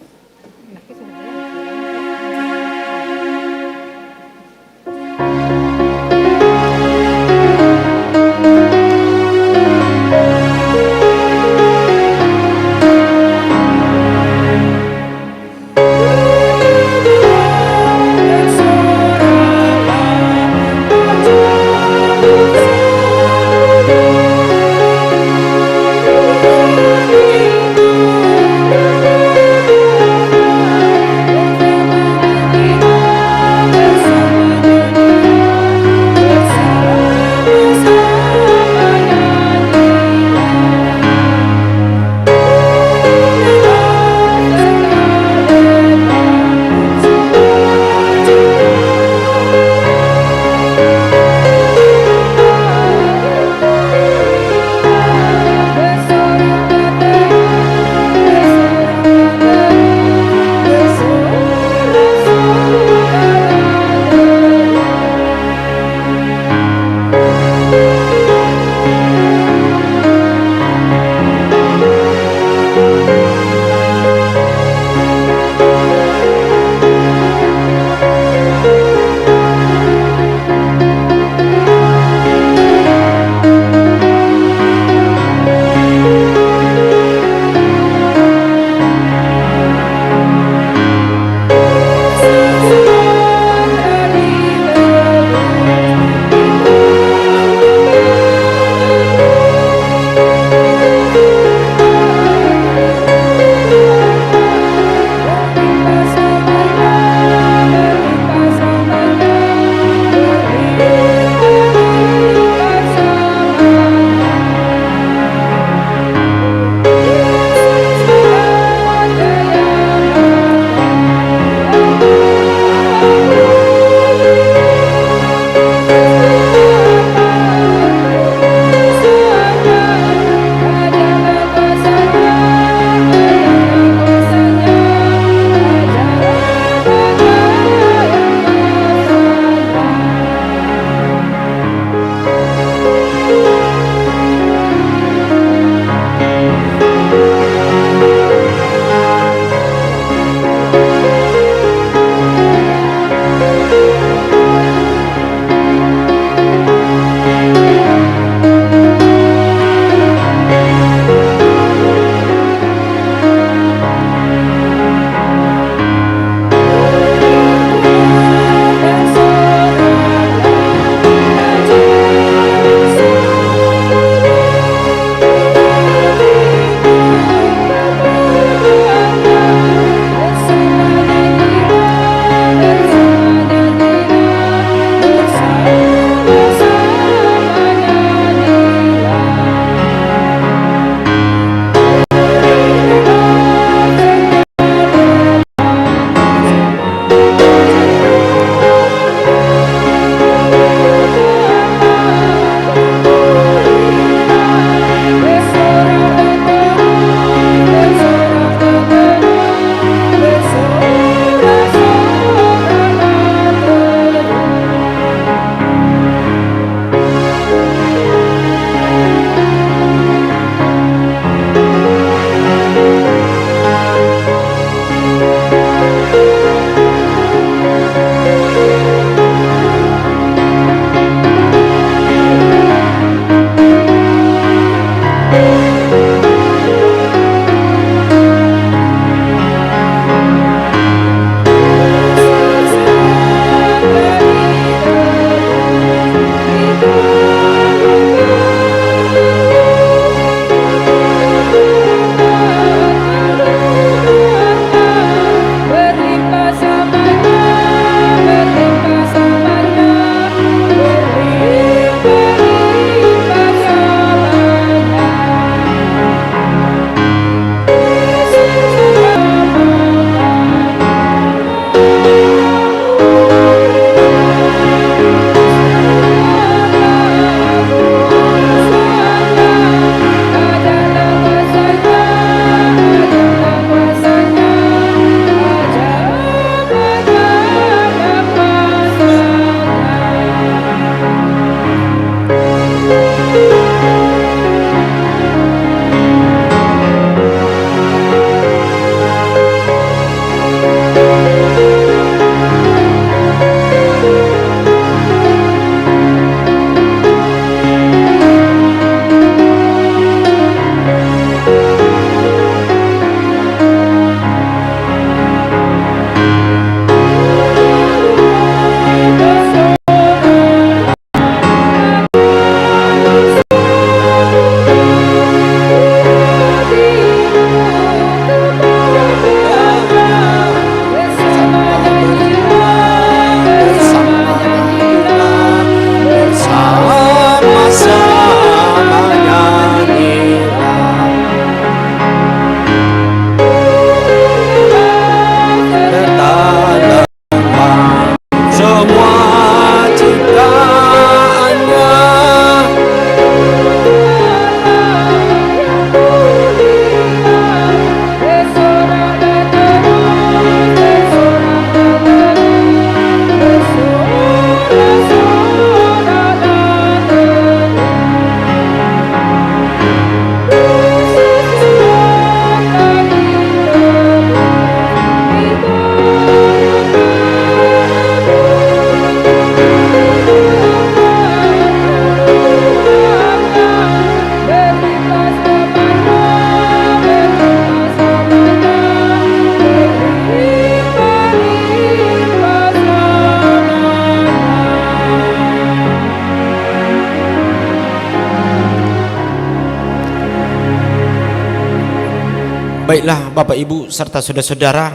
Baiklah Bapak Ibu serta saudara-saudara,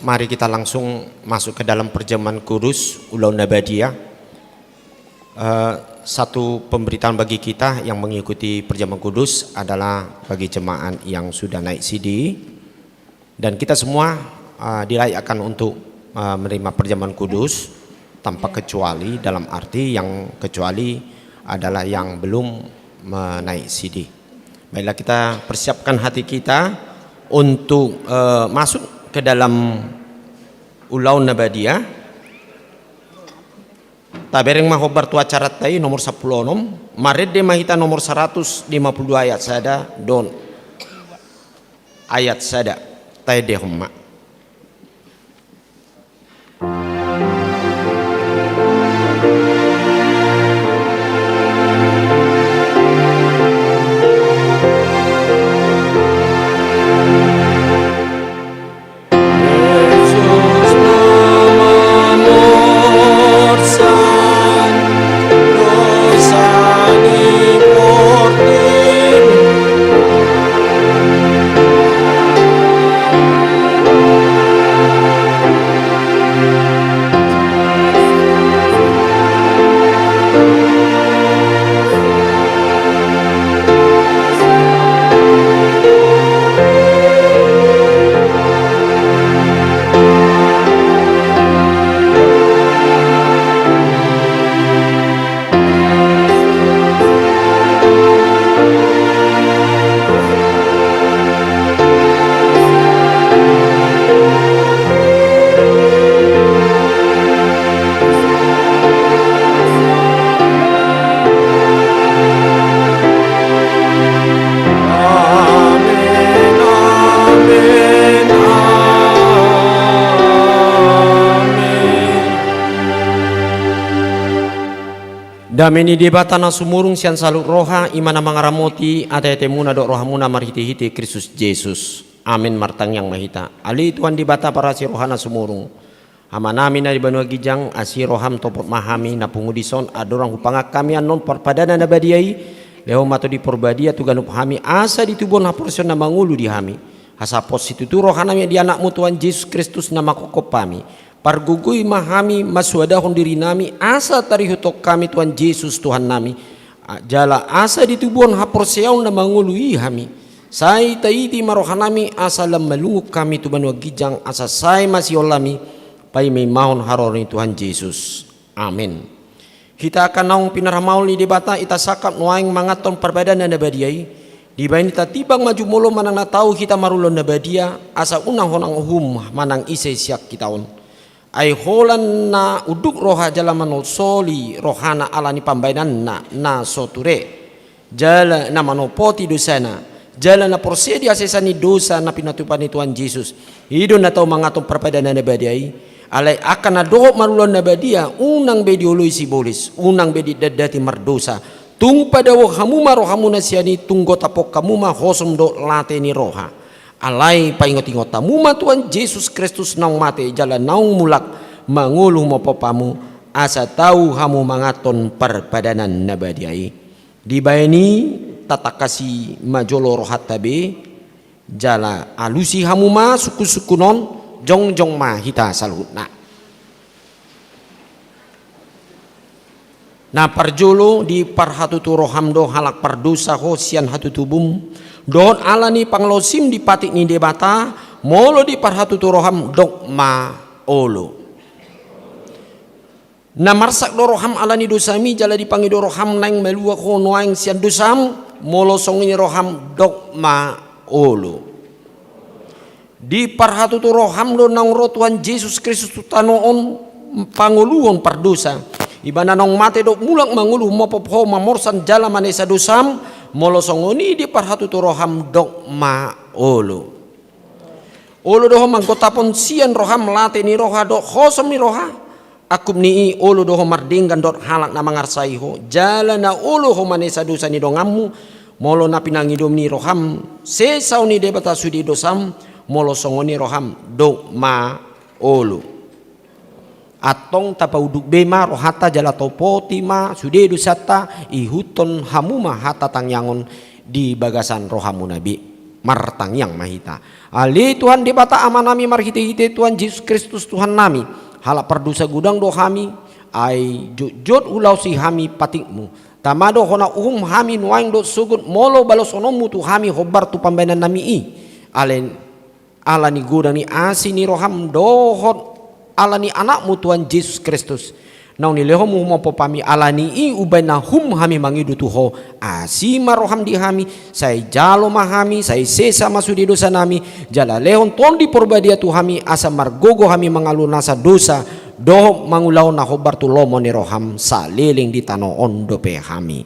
mari kita langsung masuk ke dalam perjamuan kudus Ulau Nabadiyah. Satu pemberitaan bagi kita yang mengikuti perjamuan kudus adalah bagi jemaat yang sudah naik CD, dan kita semua dilayakkan untuk menerima perjamuan kudus tanpa kecuali, dalam arti yang kecuali adalah yang belum menaik CD. Baiklah, kita persiapkan hati kita untuk masuk ke dalam Ulau Nabadiyah. Tabereng mahobar tu acara tai nomor 10 Marede mahita nomor 152 ayat sada don ayat sada tai de humma. Dameni debatana sumurung sian saluk roha imana mangaramoti atete muna dok rohamuna marhiti-hiti Kristus Yesus. Amin martang yang mahita. Ali Tuhan dibata para si rohana sumurung. Hamanami na di banua gijang asi roham topot mahami na pungudison adorang hupangak kami anon parpadana na badiyai. Leho mato di porbadia tuganup hami asa ditubon na porsion na mangulu di hami. Hasapos itu rohanami di anakmu Tuhan Yesus Kristus na makokop kami. Pargugui mahami maswadahon diri nami asa tarihutok kami Tuhan Yesus Tuhan nami jala asa ditubuhan haporseaon na mangului hami sai taiti marohanami asa lam malunguk kami tuban wagijang asa sai masiolami pai may mahon harori Tuhan Yesus. Amin. Kita akan naung pinaramaul ni debata itasakap nuaing mangaton perbedaan na badiyai di bain ita tibang maju molo manang natau kita marulon na badia asa unang honang uhum manang isay siak kitaon ay holan na uduk roha jalaman soli rohana alani pambainan na soture jala na manopoti dosana jala na porsedi asesani dosa na pinatupan ni Tuhan Yesus hidon na tau mangatong perpadana na badiyai alay akan na dohok marulon na badia unang bedi ului si bolis unang bedi dadati mardosa tung padawo hamuma rohamuna siani tunggo tapok kamuma hosom do late ni roha alay paingot-ingot tamuma Tuhan Yesus Kristus naung mate jalan naung mulak manguluh mopopamu asa tahu hamu mangaton perpadanan nabadiai dibayani tatakasi majolo rohat tabe jala alusi hamu ma suku-sukunon jong-jong ma hita salhutna na parjolo di parhatutu rohamdo halak pardosa ho sian hatutubum don alani panglosim di patik ni debata molo di parhatutu roham dogma olo na marsak do roham alani dosami jala di pangido roham nang melua ko noaing sian dosam molo songini roham dogma olo di parhatutu roham do nang ro Tuhan Yesus Kristus tutanoon panguluon pardosa ibana nong mate do mulak mangulu mopopho mamorsan jala manesa dosam molo songoni di parhatutu roham dogma olo doho manggotapon sian roham late ni roha do khosom ni roha akub ni olo doho mardinggan dot halak na mangarsai ho jala na olo ho manesa dosa ni dongammu molo na pinangidom ni roham sesau ni debata sudi dosam molo songoni roham dogma olo atong tapauduk bema rohata jala topoti ma sude dusata ihuton hamuma hata tangyangon di bagasan rohamu nabi martang yang mahita. Ali Tuhan di bata amanami marhite-hite Tuhan Yesus Kristus Tuhan nami. Hala perdosa gudang do kami ai jujut ulau si hami patikmu. Tamado hona hami nuaing do sugut molo balosonomu tu hami hobar tu pambanan nami i. Alen ala ni gudang ni asi ni roham dohot ala ni anakmu Tuhan Yesus Kristus. Nau ni leho mu mo popami alani i ubena hum hami mangidu tuho asima roham di hami sai jalo mahami sai sesa masudi dosa nami jala lehon tondi porbadia tu hami asa margogo hami mangalunasa dosa doh mangulau na hobar tu lomo ni roham saliling di tano ondo pe hami.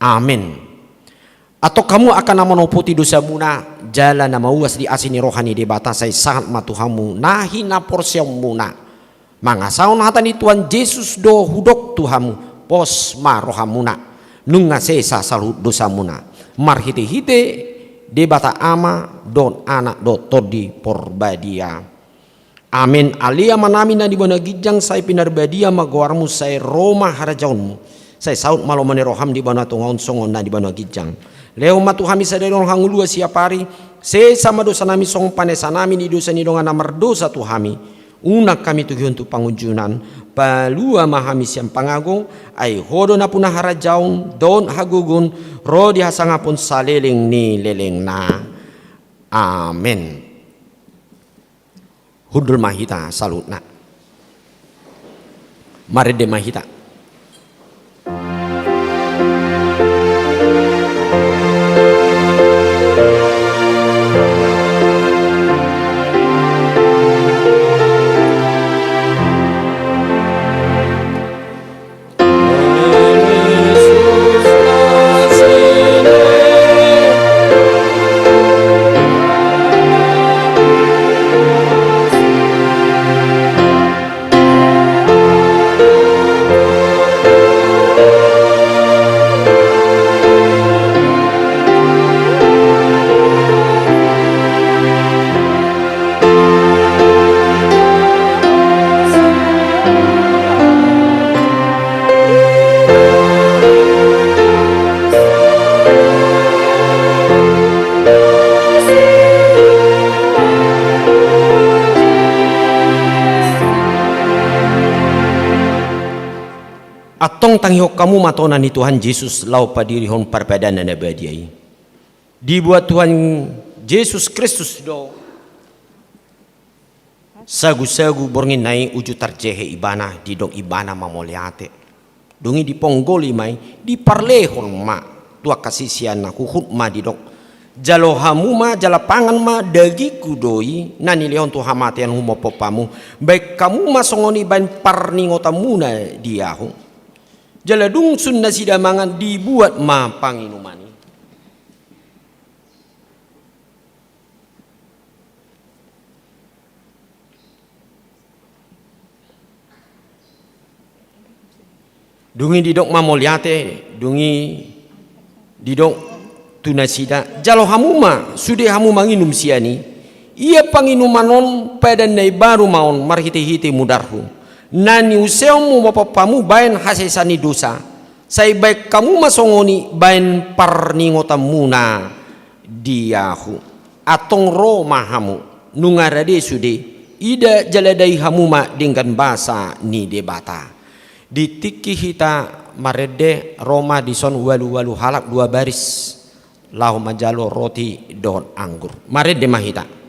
Amin. Atau kamu akan namonoputi dosa muna jala na mauas di asini rohani di batasai sangat matuhamu nahi na porsiam muna. Mangasaon hatani Tuhan Yesus do hudok tuhamu pos marohamuna nunga sesa salut dosamuna marhite-hite debata ama don anak do todi porbadia. Amin. Alia manami na dibona gijang sai pinarbadia magoarmu sai Roma harajaunmu sai saut malomane roham dibona tungaun songon na dibona gijang leo matu hami sadedon hangulua siapari sesa madosa nami song panesa nami di dosa ni dongan namar dosa tu hami. Unak kami tuhi untuk pangunjunan palua mahami siam pangagung ai hodo na punah harajaun don hagugun rodi hasangapun saliling ni leleng na. Amin. Hudul mahita salutna marede mahita. Atong tanghok kamu matonan ni Tuhan Yesus lau padirihon parpadana na badiai. Dibuat Tuhan Yesus Kristus do sagu-sagu borngin nai uju tarjehe ibana di dong ibana mamoliate. Dungi di ponggoli mai di parlehon ma tua kasisian na huhut ma di dong jalo hamu ma jala pangan ma dagi kudoi nani lehon tu hamatian humo popamu baik kamu ma songoni ban parningotamuna diahu. Jala dungsun nasi damangan dibuat ma panginumani. Dungi didok ma moliate, dungi didok tunasida. Jalo hamuma sude hamu manginum siani. Ia panginumanon pada nai baru maon marhite-hite mudarhu. Nani useumu bapapamu bain hasesani dosa sai baik kamu masongoni bain parningotamuna diahu atong ro mahamu nungarade sude ida jaladai hamuma dengan bahasa ni debata ditiki hita marede Roma dison walu-walu halak 2 baris lahu majalo roti don anggur marede mahita.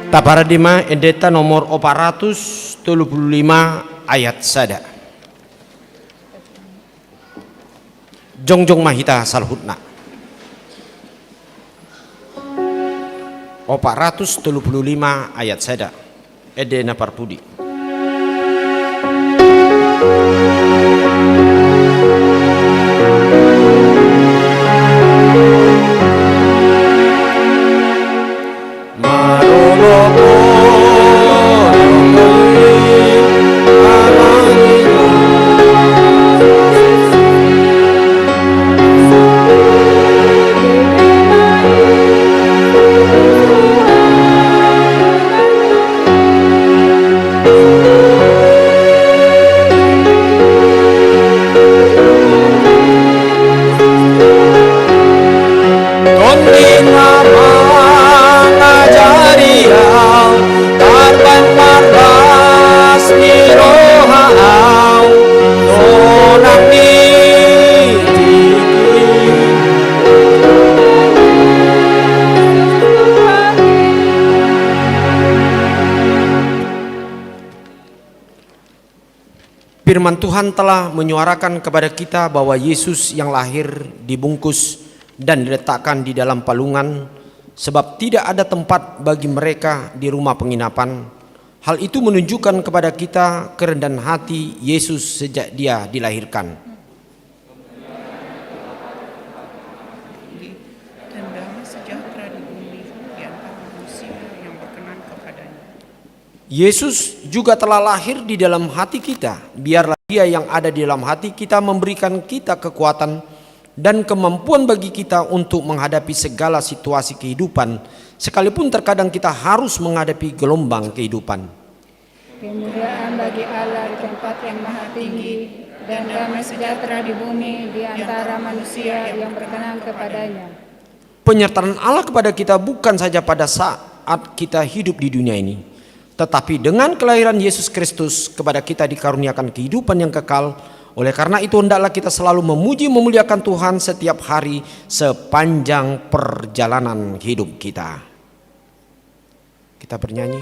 Taparadima endeta nomor 435 ayat sada. Jongjong mahita salhutna. 435 ayat sada. Edena parpudi. Firman Tuhan telah menyuarakan kepada kita bahwa Yesus yang lahir dibungkus dan diletakkan di dalam palungan sebab tidak ada tempat bagi mereka di rumah penginapan. Hal itu menunjukkan kepada kita kerendahan hati Yesus sejak dia dilahirkan. Dan damai sejahtera di bumi di antara manusia yang berkenan kepadanya. Yesus juga telah lahir di dalam hati kita. Biarlah Dia yang ada di dalam hati kita memberikan kita kekuatan dan kemampuan bagi kita untuk menghadapi segala situasi kehidupan, sekalipun terkadang kita harus menghadapi gelombang kehidupan. Kemuliaan bagi Allah di tempat yang maha tinggi dan damai sejahtera di bumi di antara manusia yang berkenan kepadanya. penyertaan Allah kepada kita bukan saja pada saat kita hidup di dunia ini, tetapi dengan kelahiran Yesus Kristus kepada kita dikaruniakan kehidupan yang kekal. Oleh karena itu hendaklah kita selalu memuji memuliakan Tuhan setiap hari sepanjang perjalanan hidup kita. Kita bernyanyi.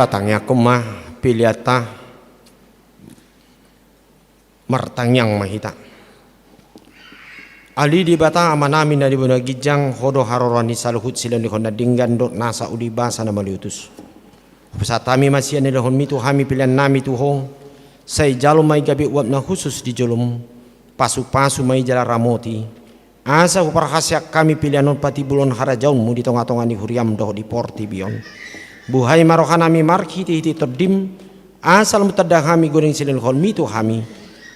Tatangnya kumah piliata martangyang mahita ali di bata amanami na di buna gijang hodo harorani saluhut silan di honda dinggan dot nasa udiba sana maliutus pesatami masih ane lahon mitu hami pilihan nami tuho say jalum may gabi uap na khusus di jolum pasu-pasu may jala ramoti asa uparhasyak kami pilihan pati bulon harajaun mu di tonga-tonga ni huriam doh di porti bion buhay marohanami markhiti hiti terdim asal mutadah hami goreng silin khol mitu hami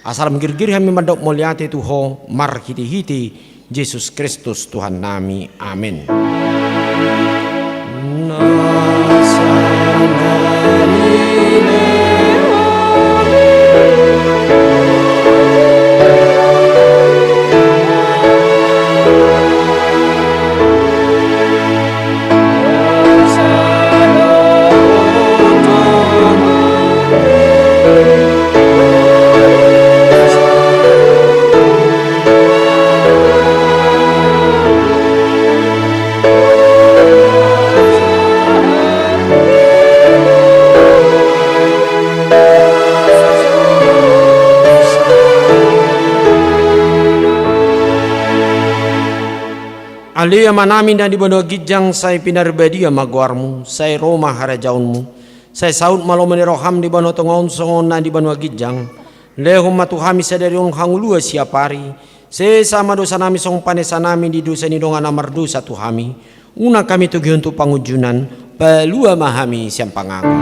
asal menggir-gir hami mandok mulyate tuho markhiti hiti Yesus Kristus Tuhan nami amin. Alia manami dan di bono gijang saya pinarbadia magwarmu saya Roma harajaunmu saya saud malo meneroham di bono tongon songon na di bono gijang lehum matuhami sadari on hangulua siapari saya sama dosa nami song panesa nami di dosa ni dongan amar dosa tuhami una kami tugi untuk pangujunan pelua mahami siam pangaku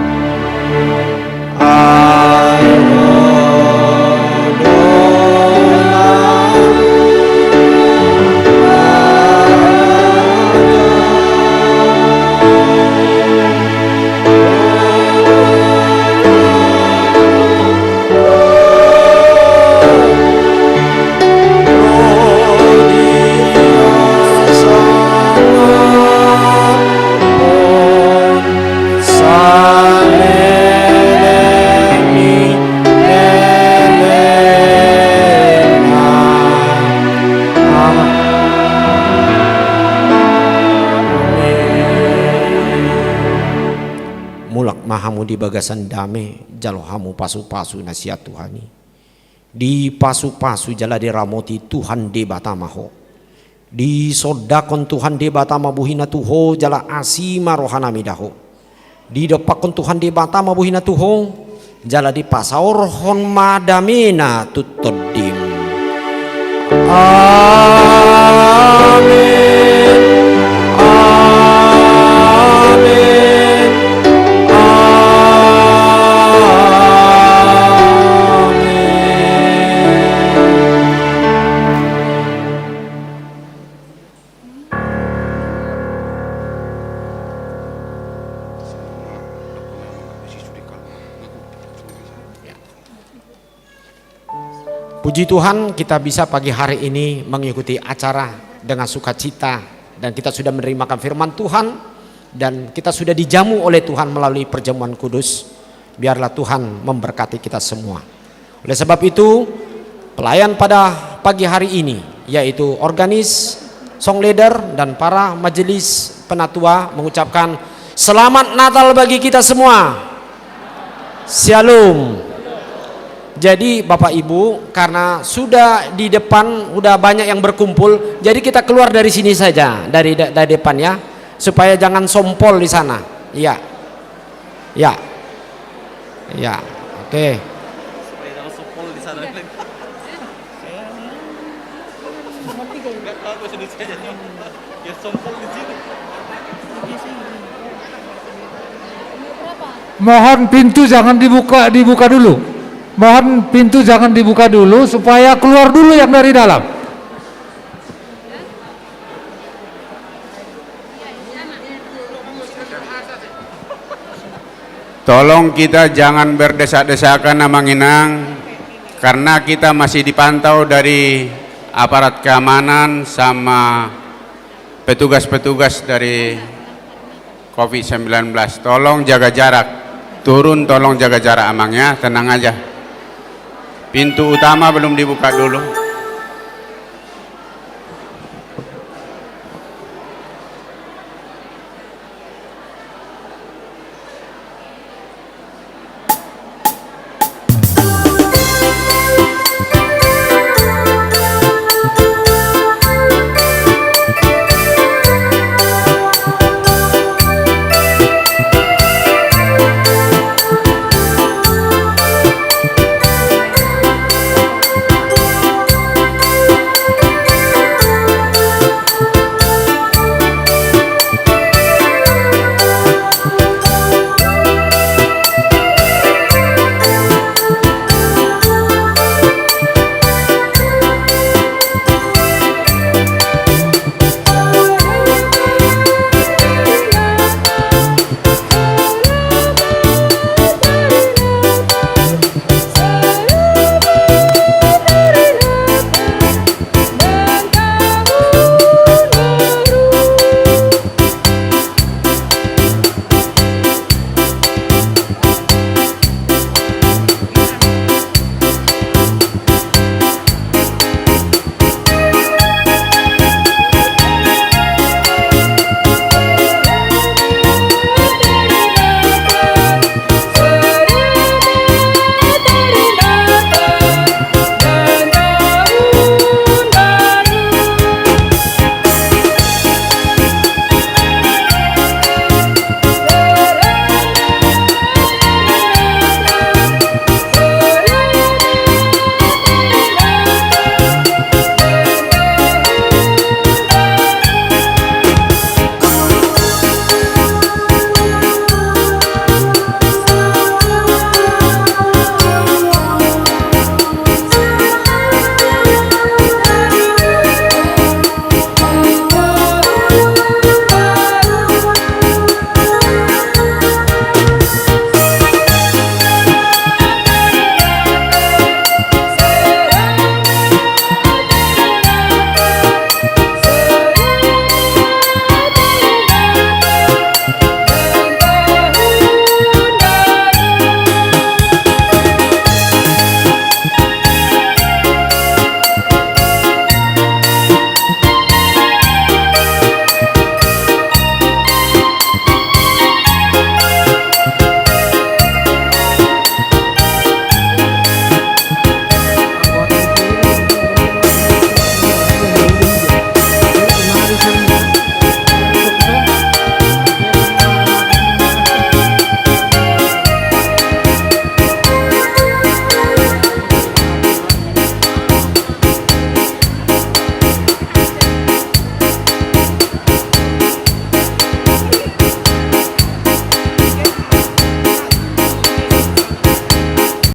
di bagasan dame jalo hamu pasu-pasu nasihat Tuhani di pasu-pasu jala di ramoti Tuhan de batamaho di sodakon Tuhan de batama buhina tuho jala asima rohana midaho di dopakon Tuhan de batama buhina tuho jala di pasaor hon madamena tutodim amin Puji Tuhan kita bisa pagi hari ini mengikuti acara dengan sukacita dan kita sudah menerimakan firman Tuhan dan kita sudah dijamu oleh Tuhan melalui perjamuan kudus. Biarlah Tuhan memberkati kita semua. Oleh sebab itu pelayan pada pagi hari ini yaitu organis, song leader, dan para majelis penatua mengucapkan selamat Natal bagi kita semua. Shalom. Jadi Bapak Ibu, karena sudah di depan udah banyak yang berkumpul, jadi kita keluar dari sini saja, dari depan ya, supaya jangan sompol di sana. Iya, ya, ya, oke. Mohon pintu jangan dibuka dulu. Mohon pintu jangan dibuka dulu supaya keluar dulu yang dari dalam. Tolong kita jangan berdesak-desakan Namanginang, karena kita masih dipantau dari aparat keamanan sama petugas-petugas dari COVID-19. Tolong jaga jarak, turun tolong jaga jarak Amang ya, tenang aja. Pintu utama belum dibuka dulu.